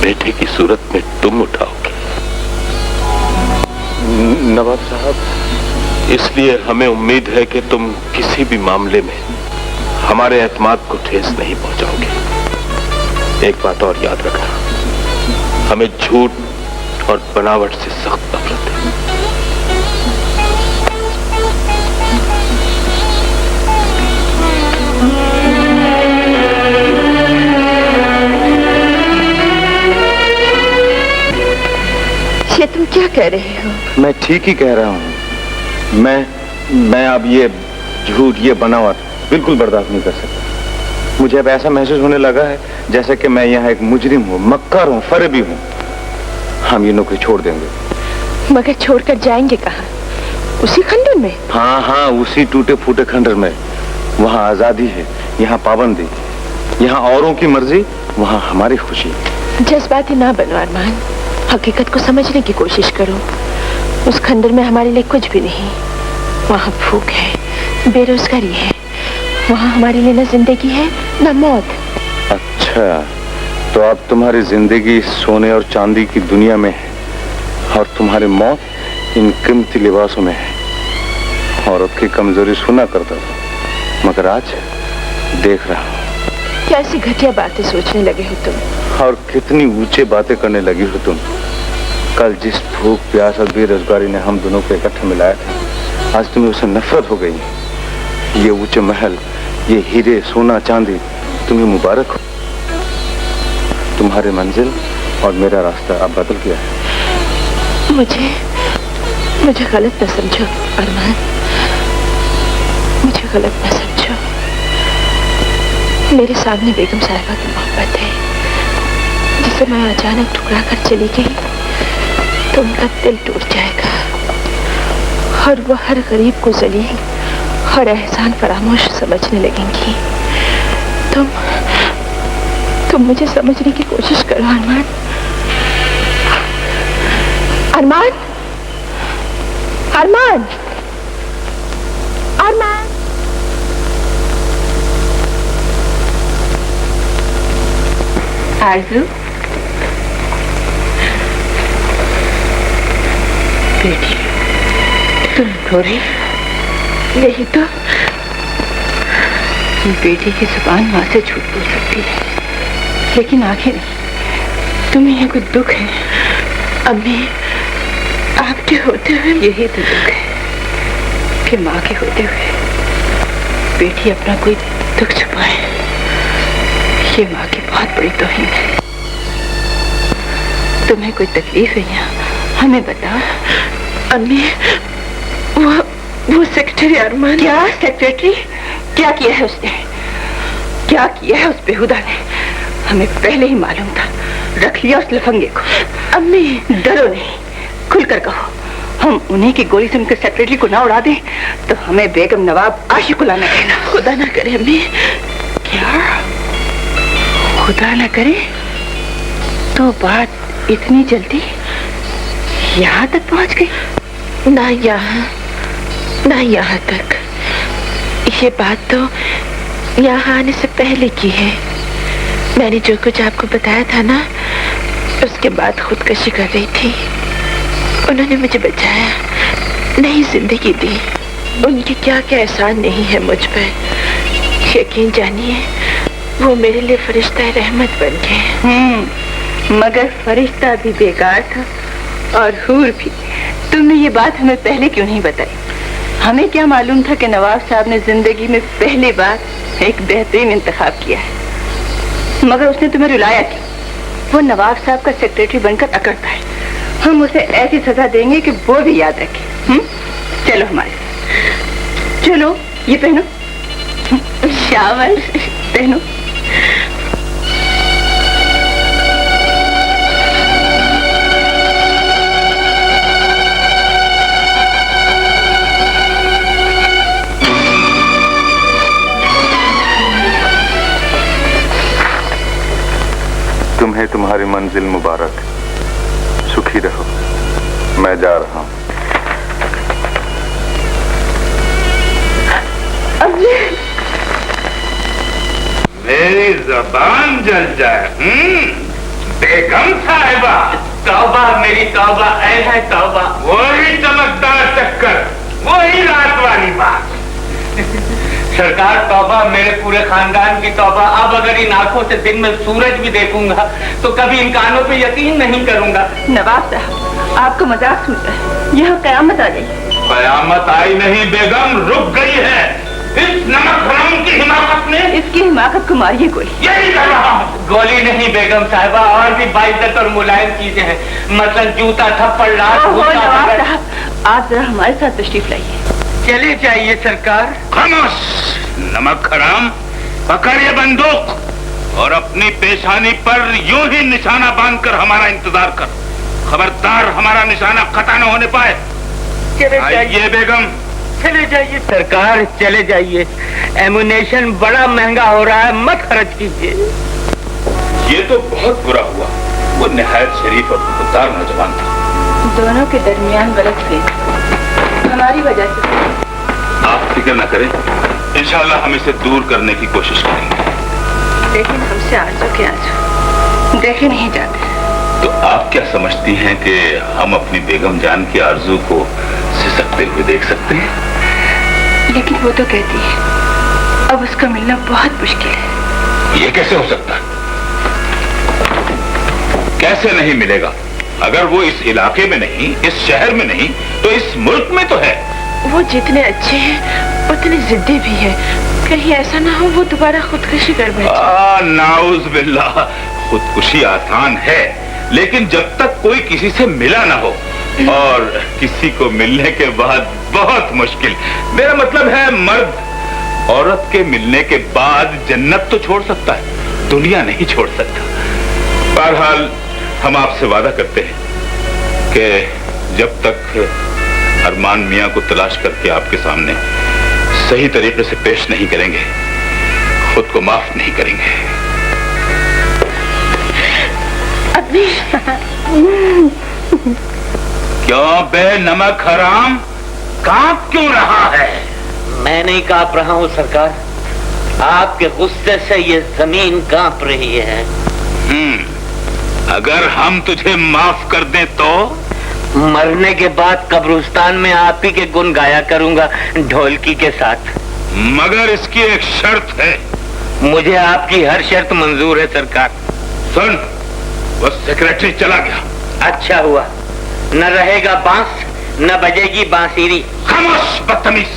बेटे की सूरत में तुम उठाओगे। नवाब साहब, इसलिए हमें उम्मीद है कि तुम किसी भी मामले में हमारे एतमाद को ठेस नहीं पहुंचाओगे। एक बात और याद रखना, हमें झूठ और बनावट से सख्त नफरत है। ये तुम क्या कह रहे हो? मैं ठीक ही कह रहा हूँ। मैं अब ये झूठ, ये बनावट बिल्कुल बर्दाश्त नहीं कर सकता। मुझे अब ऐसा महसूस होने लगा है जैसे कि मैं यहाँ एक मुजरिम हूँ, मक्कार हूँ, फरेबी हूँ। हम ये नौकरी छोड़ देंगे। मगर छोड़कर जाएंगे कहाँ? उसी खंडर में? हाँ, उसी टूटे फूटे खंडर में। वहाँ आजादी है, यहाँ पाबंदी, यहाँ औरों की मर्जी, वहाँ हमारी खुशी। जज्बाती ना बनो अरमान, हकीकत को समझने की कोशिश करो। उस खंडर में हमारे लिए कुछ भी नहीं। वहाँ भूख है, बेरोजगारी है, वहाँ हमारे लिए न जिंदगी है न मौत। अच्छा, तो अब तुम्हारी जिंदगी सोने और चांदी की दुनिया में है, और तुम्हारी मौत इन कीमती लिबासों में है। औरत की कमजोरी सुना करता था, मगर आज देख रहा हूँ। कैसी घटिया बातें सोचने लगे हो तुम, और कितनी ऊंचे बातें करने लगी हो तुम। कल जिस भूख, प्यास और बेरोजगारी ने हम दोनों को इकट्ठा मिलाया था, आज तुम्हें उससे नफरत हो गई। ये ऊंचे महल, ये हीरे, सोना, चांदी तुम्हें मुबारक हो। तुम्हारी मंजिल और मेरा रास्ता अब बदल गया है। मुझे गलत न समझो अरमान, मुझे गलत न समझो। मेरे सामने बेगम साहिबा की मोहब्बत है, जिसे मैं अचानक ठुकरा कर चली गई तो उनका दिल टूट जाएगा, और वो हर गरीब को जलील और एहसान फरामोश समझने लगेंगी। तुम मुझे समझने की कोशिश करो अरमान। अरमान, अरमान, अरमान। आरज़ू, बेटी, तुम रो रही? यही तो, बेटी की जुबान माँ से झूठ बोल सकती है, लेकिन आंखें नहीं। तुम्हें ये कुछ दुख है? अम्मी, आपके होते हुए यही तो दुख है कि माँ के होते हुए बेटी अपना कोई दुख छुपाए। ये माँ की बहुत बड़ी तौहीन है। तुम्हें कोई तकलीफ है यहाँ? हमें बताओ। अम्मी, वो सेक्रेटरी अरमान। क्या सेक्रेटरी? क्या किया है उसने? क्या किया है उस बेहुदा ने? हमें पहले ही मालूम था। रख लिया उस लफंगे को। अम्मी, डरो नहीं, खुलकर कहो। हम उन्हीं की गोली से उनके सेक्रेटरी को ना उड़ा दें तो हमें बेगम नवाब आशिकुल्ला न कहना। खुदा ना करे अम्मी। क्या? खुदा न करे तो बात इतनी जल्दी यहाँ तक पहुँच गई? ना यहाँ तक। ये बात तो यहाँ आने से पहले की है। मैंने जो कुछ आपको बताया था ना, उसके बाद खुदकशी कर रही थी। उन्होंने मुझे बचाया, नई जिंदगी दी। उनकी क्या क्या एहसान नहीं है मुझ पर। यकीन जानिए, वो मेरे लिए फरिश्ता रहमत बन गए। मगर फरिश्ता भी बेकार था और हूर भी। तुमने ये बात हमें पहले क्यों नहीं बताई? हमें क्या मालूम था कि नवाब साहब ने जिंदगी में पहली बार एक बेहतरीन इंतखाब किया है। मगर उसने तुम्हें रुलाया क्यों? वो नवाब साहब का सेक्रेटरी बनकर अकड़ता है। हम उसे ऐसी सजा देंगे कि वो भी याद रखे। चलो हमारे साथ। चलो, ये पहनो। शाबाश, पहनो। तुम्हें तुम्हारी मंजिल मुबारक। सुखी रहो। मैं जा रहा हूं। मेरी जबान जल जाए। बेगम साहिबा। तौबा मेरी तौबा, ऐ है तौबा। वही चमकदार चक्कर, वही रात वाली बात। सरकार तौबा, मेरे पूरे खानदान की तौबा। अब अगर इन आंखों से दिन में सूरज भी देखूंगा तो कभी इन कानों पे यकीन नहीं करूंगा। नवाब साहब, आपको मजाक सूझता है। यहाँ कयामत आ गई। कयामत आई नहीं बेगम, रुक गई है। इस नमक हराम की हिमाकत ने। इसकी हिमाकत को मारिए कोई। यही कर रहा हूँ। गोली नहीं बेगम साहिबा, और भी बाइज्जत और मुलायम चीजें हैं। मतलब जूता, थप्पड़, लात। नवाब साहब, आप जरा हमारे साथ तशरीफ लाइए। चले जाइए सरकार। खामोश। नमक हराम, पकड़ ये बंदूक और अपनी पेशानी पर यूं ही निशाना बांधकर हमारा इंतजार कर। खबरदार हमारा निशाना खता न होने पाए। आइए बेगम। चले जाइए सरकार, चले जाइए। एमुनेशन बड़ा महंगा हो रहा है, मत खर्च कीजिए। ये तो बहुत बुरा हुआ। वो निहायत शरीफ और खुददार नौजवान था। दोनों के दरमियान गलतफहमी हमारी वजह से। आप फिक्र न करें, इंशाल्लाह हम इसे दूर करने की कोशिश करेंगे। लेकिन हमसे आंसू के आंसू देखे नहीं जाते। तो आप क्या समझती हैं कि हम अपनी बेगम जान की आरज़ू को सिसकते हुए देख सकते हैं? लेकिन वो तो कहती है अब उसका मिलना बहुत मुश्किल है। ये कैसे हो सकता है? कैसे नहीं मिलेगा? अगर वो इस इलाके में नहीं, इस शहर में नहीं, तो इस मुल्क में तो है। वो जितने अच्छे हैं उतने जिद्दी भी है। कहीं ऐसा ना हो वो दोबारा खुदकुशी कर बैठे। नाउज़ बिल्लाह। खुदकुशी आसान है, लेकिन जब तक कोई किसी से मिला ना हो, और किसी को मिलने के बाद बहुत मुश्किल। मेरा मतलब है, मर्द औरत के मिलने के बाद जन्नत तो छोड़ सकता है, दुनिया नहीं छोड़ सकता। बहरहाल हम आपसे वादा करते हैं कि जब तक अरमान मियां को तलाश करके आपके सामने सही तरीके से पेश नहीं करेंगे, खुद को माफ नहीं करेंगे। क्यों बे नमक हराम, कांप क्यों रहा है? मैं नहीं कांप रहा हूँ सरकार, आपके गुस्से से ये जमीन कांप रही है। अगर हम तुझे माफ कर दें तो? मरने के बाद कब्रिस्तान में आप ही के गुण गाया करूंगा ढोलकी के साथ। मगर इसकी एक शर्त है। मुझे आपकी हर शर्त मंजूर है सरकार। सुन, वो सेक्रेटरी चला गया। अच्छा हुआ, न रहेगा बांस न बजेगी बांसुरी। खामोश बदतमीज।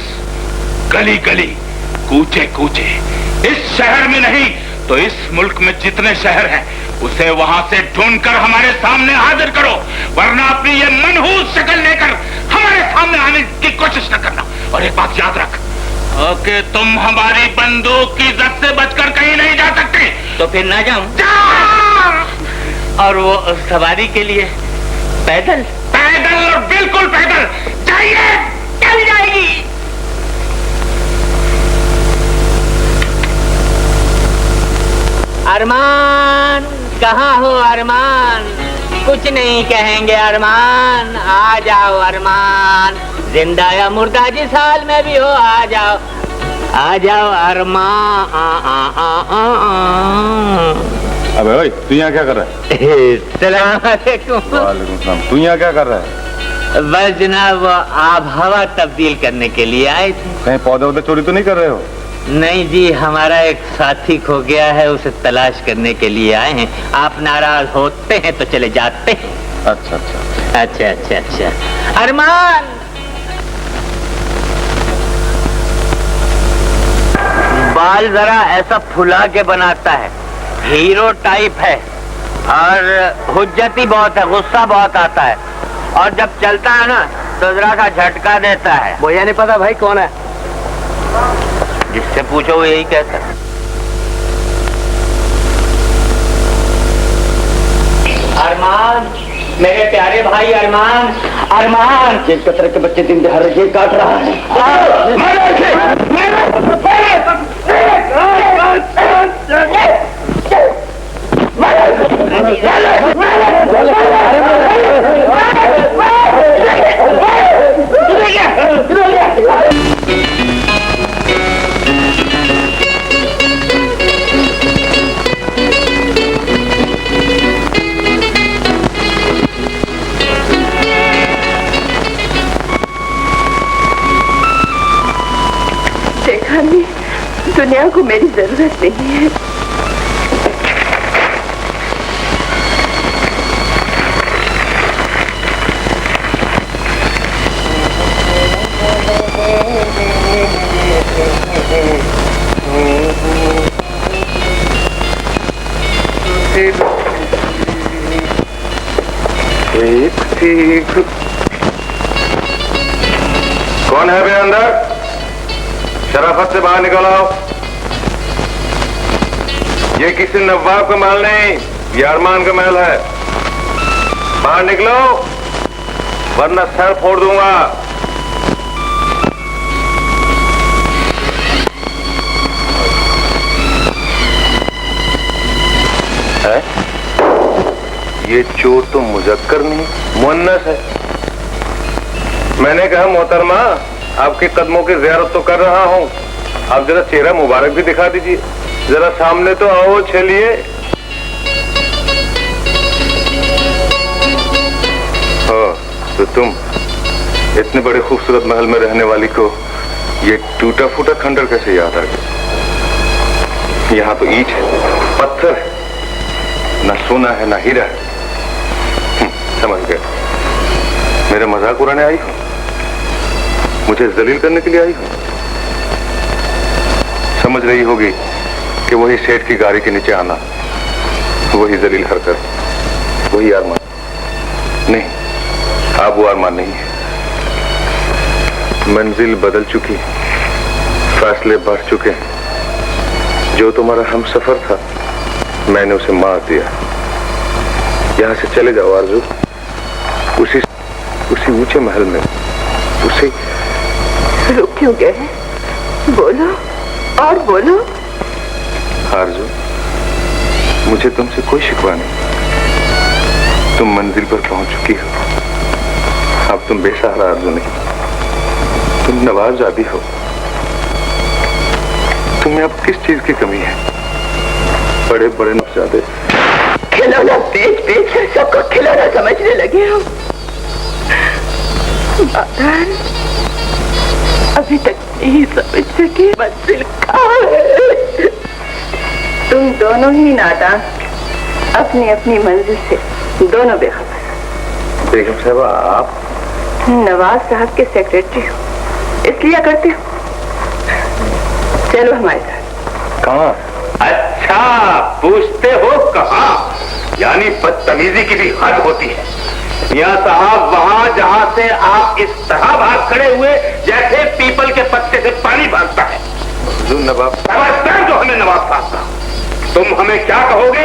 गली गली, कूचे कूचे, इस शहर में नहीं तो इस मुल्क में जितने शहर हैं उसे वहां से ढूंढकर हमारे सामने हाजिर करो, वरना अपनी ये मनहूस शक्ल लेकर हमारे सामने आने की कोशिश न करना। और एक बात याद रख कि तुम हमारी बंदूक की जद से बचकर कहीं नहीं जा सकते। तो फिर ना जाऊं? और वो सवारी के लिए पैदल? पैदल और बिल्कुल पैदल जाइए। चल जाएगी। अरमान, कहाँ हो अरमान? कुछ नहीं कहेंगे अरमान, आ जाओ अरमान, जिंदा या मुर्दा जिस हाल में भी हो आ जाओ, आ जाओ अरमान। अबे ओए, तू यहाँ क्या कर रहा है? सलाम अलैकुम। वालेकुम सलाम। तू यहाँ क्या कर रहा है? बस जनाब, आप हवा तब्दील करने के लिए आए थे। कहीं पौधे वौधे चोरी तो नहीं कर रहे हो? नहीं जी, हमारा एक साथी खो गया है, उसे तलाश करने के लिए आए हैं। आप नाराज होते हैं तो चले जाते हैं। अच्छा अच्छा अच्छा अच्छा अच्छा। अरमान, बाल जरा ऐसा फुला के बनाता है, हीरो टाइप है, और हुज्जती बहुत है, गुस्सा बहुत आता है, और जब चलता है ना तो जरा सा झटका देता है। मुझे नहीं पता भाई कौन है। जिससे पूछो वो यही कहता है। अरमान, मेरे प्यारे भाई अरमान, अरमान। जेल कतरे के बच्चे दिन दहाड़े जेल काट रहा है। देखा नहीं, दुनिया को मेरी जरूरत नहीं है। कौन है बे अंदर? शराफत से बाहर निकल आओ। ये किसी नवाब का महल नहीं, ये अरमान का महल है। बाहर निकलो वरना सर फोड़ दूंगा। है? ये चोर तो मुजक्कर नहीं, मुअन्नस है। मैंने कहा मोहतरमा, आपके कदमों की ज़ियारत तो कर रहा हूँ, आप जरा चेहरा मुबारक भी दिखा दीजिए। जरा सामने तो आओ, चलिए। हाँ, तो तुम इतने बड़े खूबसूरत महल में रहने वाली को ये टूटा फूटा खंडर कैसे याद आ गया? यहाँ तो ईंट है, पत्थर है, ना सोना है ना हीरा है। समझ गए, मेरा मजाक उड़ाने आई हो, मुझे जलील करने के लिए आई हो। समझ रही होगी कि वही सेठ की गाड़ी के नीचे आना, वही जलील हरकत, वही अरमान। नहीं, आप वो अरमान नहीं है। मंजिल बदल चुकी, फासले बढ़ चुके। जो तुम्हारा हम सफर था, मैंने उसे मार दिया। यहां से चले जाओ आरजू, उसी ऊंचे महल में। उसे रुक क्यों गए? बोलो और बोलो। आरजू, मुझे तुमसे कोई शिकवा नहीं। तुम मंजिल पर पहुंच चुकी हो। अब तुम बेसहारा आरजू नहीं, तुम नवाज़ादी हो। तुम्हें अब किस चीज की कमी है? बड़े बड़े नवाज़ादे खिलौना बेच बेच कर सबको खिलौना समझने लगे हो। बादान, अभी तक नहीं समझ सके मंजिल कहाँ है। तुम दोनों ही नादान, अपनी अपनी मंजिल से दोनों बेखबर। बेगम साहब, आप नवाज साहब के सेक्रेटरी हो, इसलिए करते हो। चलो हमारे साथ। कहाँ? अच्छा, पूछते हो कहाँ? यानी बदतमीजी की भी हद होती है। मियां साहब, वहां जहां से आप इस तरह भाग खड़े हुए जैसे पीपल के पत्ते से पानी भागता है। नवाब समझते जो हमें नवाब साहब का, तुम हमें क्या कहोगे?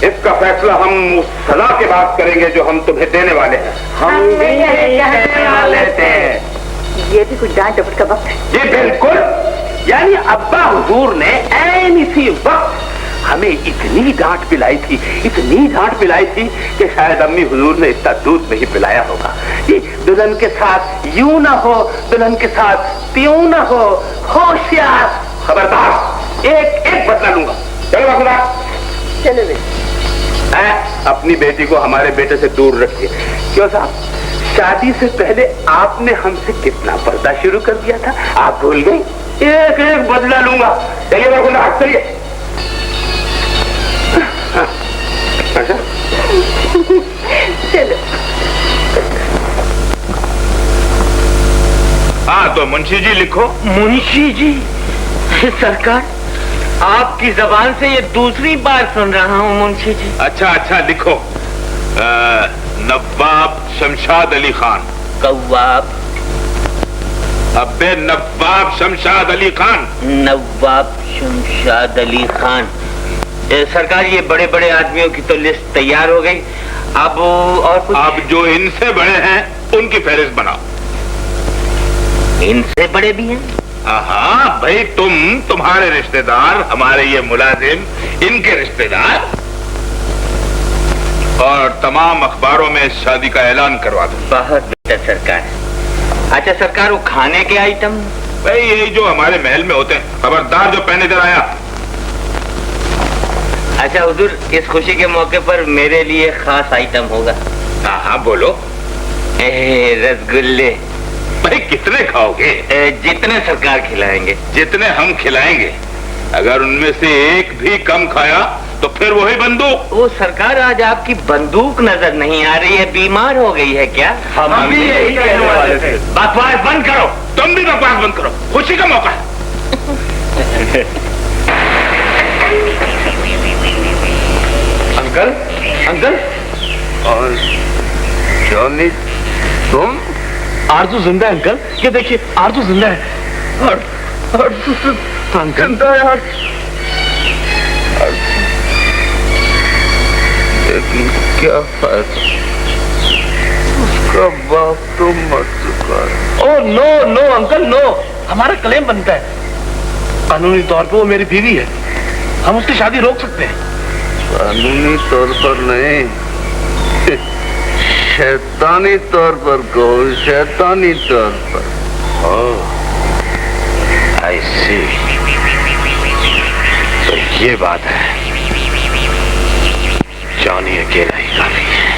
इसका फैसला हम उस सजा के बाद करेंगे जो हम तुम्हें देने वाले हैं। हम भी यही कहने वाले थे। ये भी कुछ डांट डपट का वक्त है। जी बिल्कुल, यानी अब्बा हुजूर ने ऐन इसी वक्त हमें इतनी डांट पिलाई थी, इतनी डांट पिलाई थी कि शायद अम्मी हुजूर ने इतना दूध नहीं पिलाया होगा। ये दुल्हन के साथ यूं ना हो, दुल्हन के साथ त्यों ना हो, होशियार, खबरदार, एक एक बदला लूंगा। चलो बाबूला, चलो बे। अपनी बेटी को हमारे बेटे से दूर रखिए। क्यों साहब, शादी से पहले आपने हमसे कितना पर्दा शुरू कर दिया था, आप भूल गई? एक एक बदला लूंगा। चलिए बाबूला, चलिए। अच्छा चलो। हाँ तो मुंशी जी लिखो। मुंशी जी, सरकार आपकी जबान से ये दूसरी बार सुन रहा हूँ मुंशी जी। अच्छा अच्छा लिखो। नवाब शमशाद अली खान। कव्वाब। अबे नवाब शमशाद अली खान। नवाब शमशाद अली खान। सरकार, ये बड़े बड़े आदमियों की तो लिस्ट तैयार हो गई। अब और कुछ? अब जो इनसे बड़े हैं उनकी फहरिस्त बनाओ। इनसे बड़े भी हैं? हाँ भाई, तुम्हारे रिश्तेदार, हमारे ये मुलाजिम, इनके रिश्तेदार, और तमाम अखबारों में इस शादी का ऐलान करवा दो। बहुत बेहतर सरकार। अच्छा सरकार, वो खाने के आइटम? भाई यही जो हमारे महल में होते हैं। खबरदार जो पहने इधर आया। अच्छा हुजूर, इस खुशी के मौके पर मेरे लिए खास आइटम होगा। हाँ हाँ बोलो। रसगुल्ले। भाई कितने खाओगे? जितने सरकार खिलाएंगे। जितने हम खिलाएंगे। अगर उनमें से एक भी कम खाया तो फिर वही बंदूक। वो सरकार, आज आपकी बंदूक नजर नहीं आ रही है, बीमार हो गई है क्या? हम भी यही कहने वाले थे। बकवास बंद करो। तुम भी बकवास बंद करो, खुशी का मौका है। Uncle, uncle. और जॉनी, तुम? आरजू जिंदा है अंकल, ये देखिए आरजू जिंदा है। आरजू जिंदा है। लेकिन क्या फायदा, उसका बाप तो मर चुका है। Oh no no uncle no, हमारा क्लेम बनता है। कानूनी तौर पे वो मेरी बीवी है, हम उसकी शादी रोक सकते हैं। कानूनी तौर पर नहीं, शैतानी तौर पर कहो, शैतानी तौर पर। आई सी, तो ये बात है। जॉनी अकेला ही काफी है।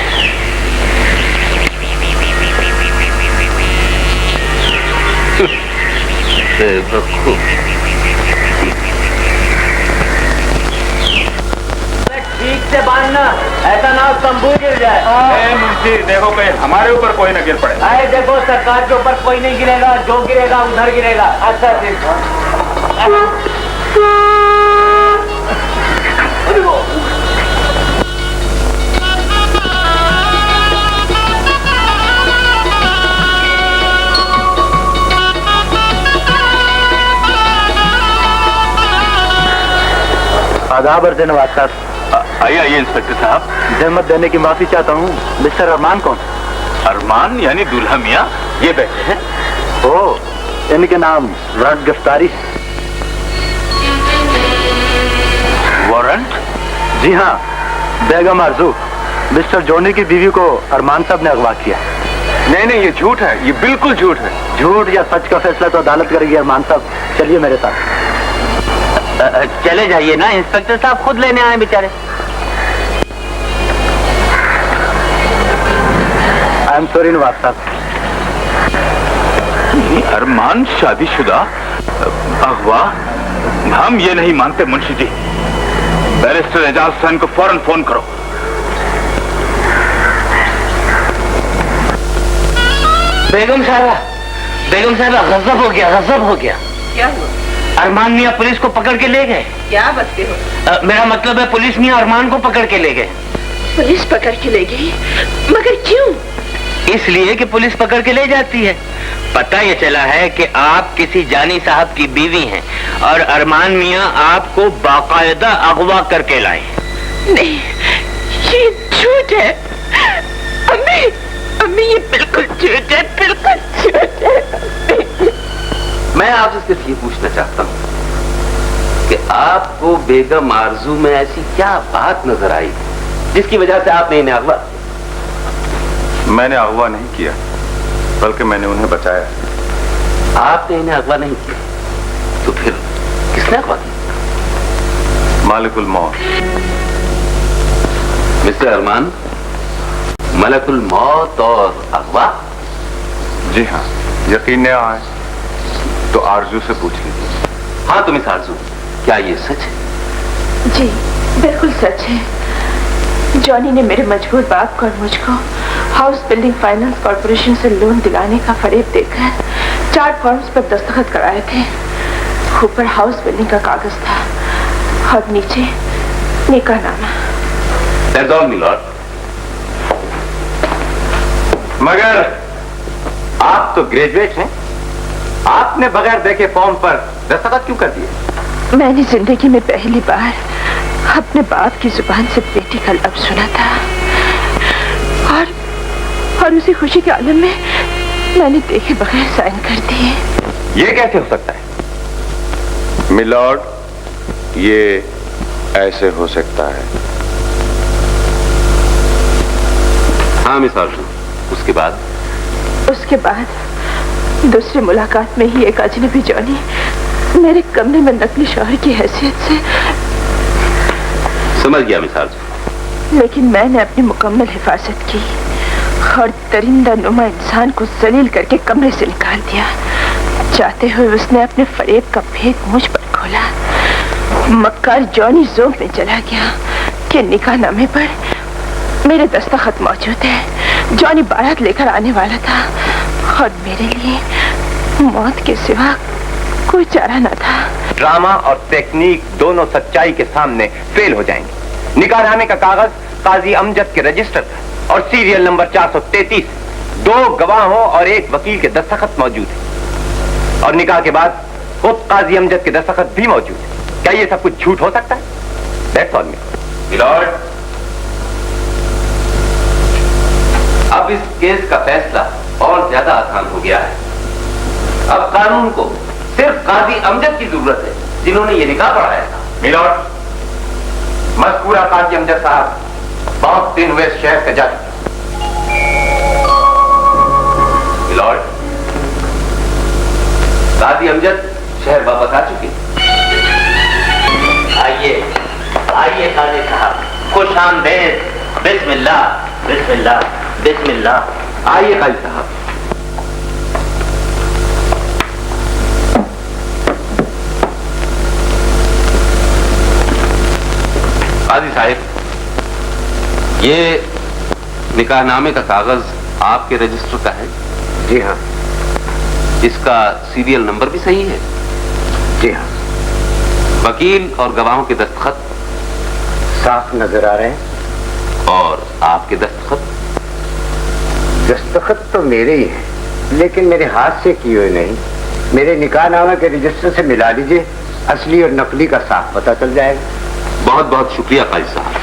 ठीक से बांधना, ऐसा ना हो तंबू गिर जाए। मुंशी देखो कहीं हमारे ऊपर कोई न गिर पड़े। अरे देखो, सरकार के ऊपर कोई नहीं गिरेगा, जो गिरेगा उधर गिरेगा। अच्छा आदाब अर्ज नवाज साहब। आइए आइए इंस्पेक्टर साहब। जहमत देने की माफी चाहता हूँ। मिस्टर अरमान कौन? अरमान यानी दूल्हा मियाँ ये बैठे हैं। ओ, इनके नाम वारंट गिरफ्तारी। वारंट? जी हाँ, बेगम आरजू, मिस्टर जॉनी की बीवी को अरमान साहब ने अगवा किया। नहीं नहीं, ये झूठ है, ये बिल्कुल झूठ है। झूठ या सच का फैसला तो अदालत करेगी अरमान साहब। चलिए मेरे साथ। चले जाइए ना, इंस्पेक्टर साहब खुद लेने आए बेचारे। आई एम सॉरी नवाब साहब। अरमान शादीशुदा, अगवा, हम ये नहीं मानते मुंशी जी। बैरिस्टर एजाज हुसैन को फौरन फोन करो। बेगम साहबा, गजब हो गया, गजब हो गया। क्या हुआ? अरमान मियाँ पुलिस को पकड़ के ले गए। क्या बचते हो? मेरा मतलब है पुलिस मियाँ अरमान को पकड़ के ले गए। पुलिस पकड़ के ले गई, मगर क्यों? इसलिए कि पुलिस पकड़ के ले जाती है। पता ये चला है कि आप किसी जानी साहब की बीवी हैं और अरमान मियां आपको बाकायदा अगवा करके लाए। नहीं, ये झूठ है। अम्मी, अम्मी, ये बिल्कुल झूठ है, बिल्कुल झूठ है। मैं आपसे सिर्फ ये पूछना चाहता हूँ कि आपको बेगम आरजू में ऐसी क्या बात नजर आई जिसकी वजह से आपने इन्हें अगवा? मैंने अगवा नहीं किया, बल्कि मैंने उन्हें बचाया। आपने इन्हें अगवा नहीं किया तो फिर किसने अगवा किया? मालिकुल मौत। मिस्टर अरमान, मलकुल मौत और अगवा? जी हाँ, यकीन नहीं आए तो आरजू से पूछ लीजिए। हाँ, तो मिस आरजू, क्या ये सच है? जी, बिल्कुल सच है। जॉनी ने मेरे मजबूर बाप को और मुझको हाउस बिल्डिंग फाइनेंस कॉर्पोरेशन से लोन दिलाने का फरेब देकर 4 फॉर्म्स पर दस्तखत कराए थे। ऊपर हाउस बिल्डिंग का कागज था और नीचे निकाहनामा। That's all, my lord. मगर आप तो ग्रेजुएट हैं, आपने बगैर देखे फॉर्म पर दस्तखत क्यों कर दिए? मैंने जिंदगी में पहली बार अपने बाप की जुबान से बेटी का लफ्ज सुना था और उसी खुशी के आलम में मैंने देखे बगैर साइन कर दिए। ये कैसे हो सकता है? मिलॉर्ड, ये ऐसे हो सकता है। हाँ मिस आरजू, उसके बाद? उसके बाद दूसरी मुलाकात में ही एक अजनबी जॉनी मेरे कमरे में नकली शौहर की हैसियत से। समझ गया मिस आरजू। लेकिन मैंने अपनी मुकम्मल हिफाजत की और दरिंदा नुमा इंसान को जलील करके कमरे से निकाल दिया। चाहते हुए उसने अपने फरेब का भेद मुझ पर खोला। मक्कार जॉनी जोक में चला गया कि निकाहनामे पर मेरे दस्तखत मौजूद है। जॉनी बारात लेकर आने वाला था और मेरे लिए मौत के सिवा कोई चारा न था। ड्रामा और टेक्निक दोनों सच्चाई के सामने फेल हो जाएंगे। निकाहनामे का कागज काजी अमजद के रजिस्टर पर और सीरियल नंबर 433 2 गवाहों और 1 वकील के दस्तखत मौजूद है और निकाह के बाद खुद काजी अमजद के दस्तखत भी मौजूद है। क्या ये सब कुछ झूठ हो सकता है? That's all, मिलॉर्ड, अब इस केस का फैसला और ज्यादा आसान हो गया है। अब कानून को सिर्फ काजी अमजद की जरूरत है जिन्होंने ये निकाह पढ़ाया था। मिलॉर्ड, मज़कूरा काजी अमजद साहब बहुत दिन हुए शहर से जा चुके। मिलॉर्ड, काजी अमजद शहर वापस आ चुके। आइए आइए काजी साहब, खुश आमदेद। बिस्मिल्लाह बिस्मिल्लाह बिस्मिल्लाह। आइए काजी साहब। काजी साहब, ये निकाहनामे का कागज आपके रजिस्टर का है? जी हाँ। इसका सीरियल नंबर भी सही है? जी हाँ। वकील और गवाहों के दस्तखत साफ नजर आ रहे हैं। और आपके दस्तखत? दस्तखत तो मेरे ही हैं, लेकिन मेरे हाथ से किए हुए नहीं। मेरे निकाहनामे के रजिस्टर से मिला लीजिए, असली और नकली का साफ पता चल जाएगा। बहुत बहुत शुक्रिया काजी साहब।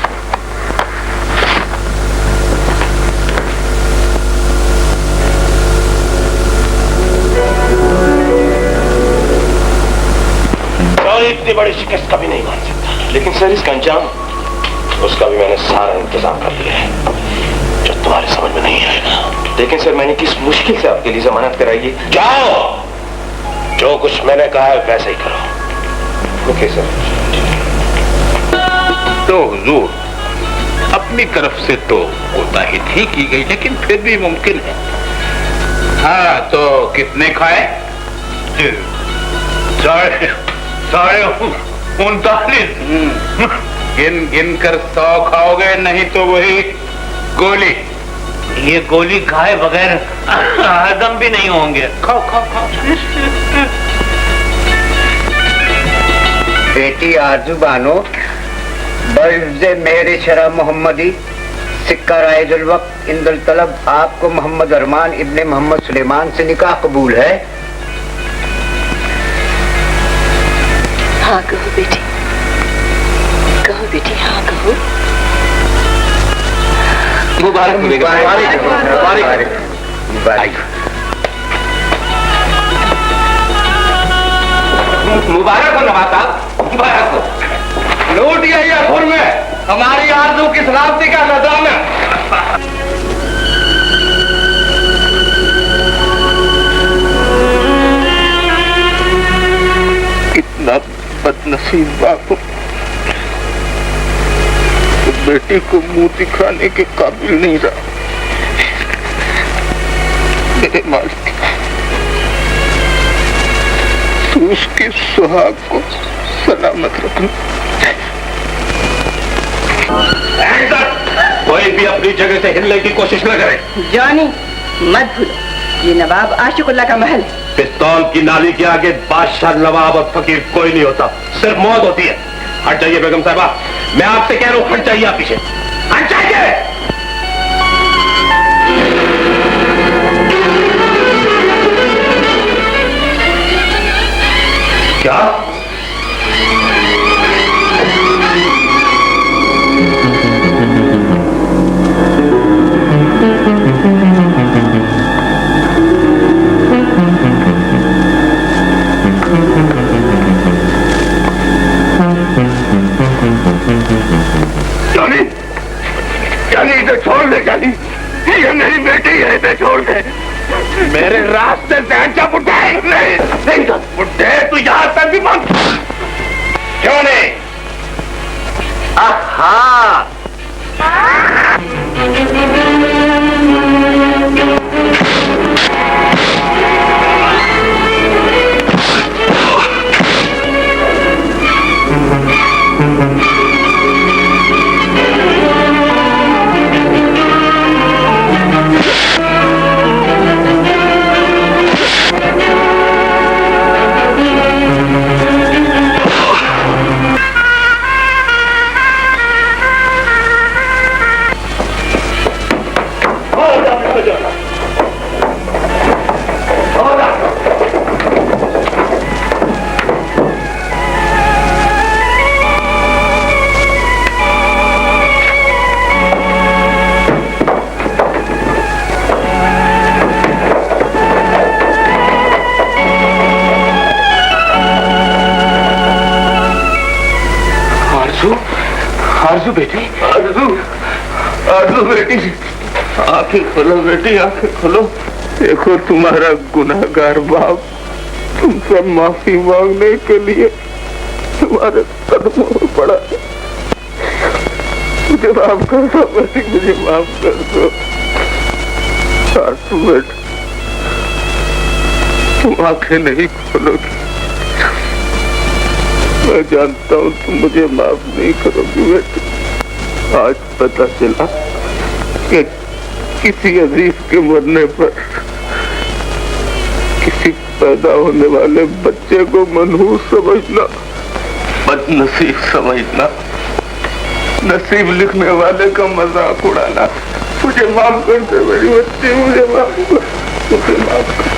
इतनी बड़ी शिकस्त कभी नहीं मान सकता, लेकिन सर इसका अंजाम, उसका भी मैंने सारा इंतजाम कर लिया है जो तुम्हारे समझ में नहीं आएगा। लेकिन सर मैंने किस मुश्किल से आपके लिए जमानत कराई है। जाओ, जो कुछ मैंने कहा है वैसे ही करो। Okay sir. तो हुजूर, अपनी तरफ से तो कोताही ही की गई, लेकिन फिर भी मुमकिन है। हाँ, तो कितने खाए? 39। गिन कर 100 खाओगे, नहीं तो वही गोली। ये गोली खाए बगैर हजम भी नहीं होंगे। खाओ खाओ खाओ। बेटी आरजू बानो, बर्ज़े मेरे शरा मोहम्मदी, सिक्का राइजुल वक्त इंदल तलब, आपको मोहम्मद अरमान इब्ने मोहम्मद सुलेमान से निकाह कबूल है? हाँ कहो बेटी, कहो बेटी, हाँ कहो। मुबारक मुबारक मुबारक हो नवाब साहब, मुबारक हो। लौट गई है खुर में हमारी आरज़ू की सलामती का निजाम है। कितना बदनसीब बाप, तो बेटी को मुंह दिखाने के काबिल नहीं रहा। मेरे मालिक, तू उसके सुहाग को सलामत रखना। कोई भी अपनी जगह से हिलने की कोशिश न करे। जॉनी मत भूलो, ये नवाब आशिकुल्ला का महल है। पिस्तौल की नाली के आगे बादशाह, नवाब और फकीर कोई नहीं होता, सिर्फ मौत होती है। हट जाइए बेगम साहबा, मैं आपसे कह रहा हूँ, हट जाइए आप पीछे, हट जाइए। क्या छोड़ दे जानी, ये मेरी बेटी है, इसे छोड़ दे। मेरे रास्ते से हट बुड्ढे। नहीं बुड्ढे, तू यहाँ तक भी मत। क्यों नहीं? आहा, आरज़ू बेटी, आरज़ू बेटी, आंखें खोलो बेटी, आंखें खोलो। देखो तुम्हारा गुनाहगार बाप तुमसे माफी मांगने के लिए तुम्हारे कदमों में पड़ा है। मुझे माफ कर दो बेटी, मुझे माफ कर दो। आरज़ू बेटी, तुम आंखें नहीं खोलोगी, मैं जानता हूँ तुम मुझे माफ नहीं करोगी बेटी। आज पता चला कि किसी अजीज के मरने पर किसी पैदा होने वाले बच्चे को मनहूस समझना, बदनसीब समझना, नसीब लिखने वाले का मजाक उड़ाना। मुझे माफ कर दे मेरी बच्ची, मुझे माफ कर, मुझे माफ कर।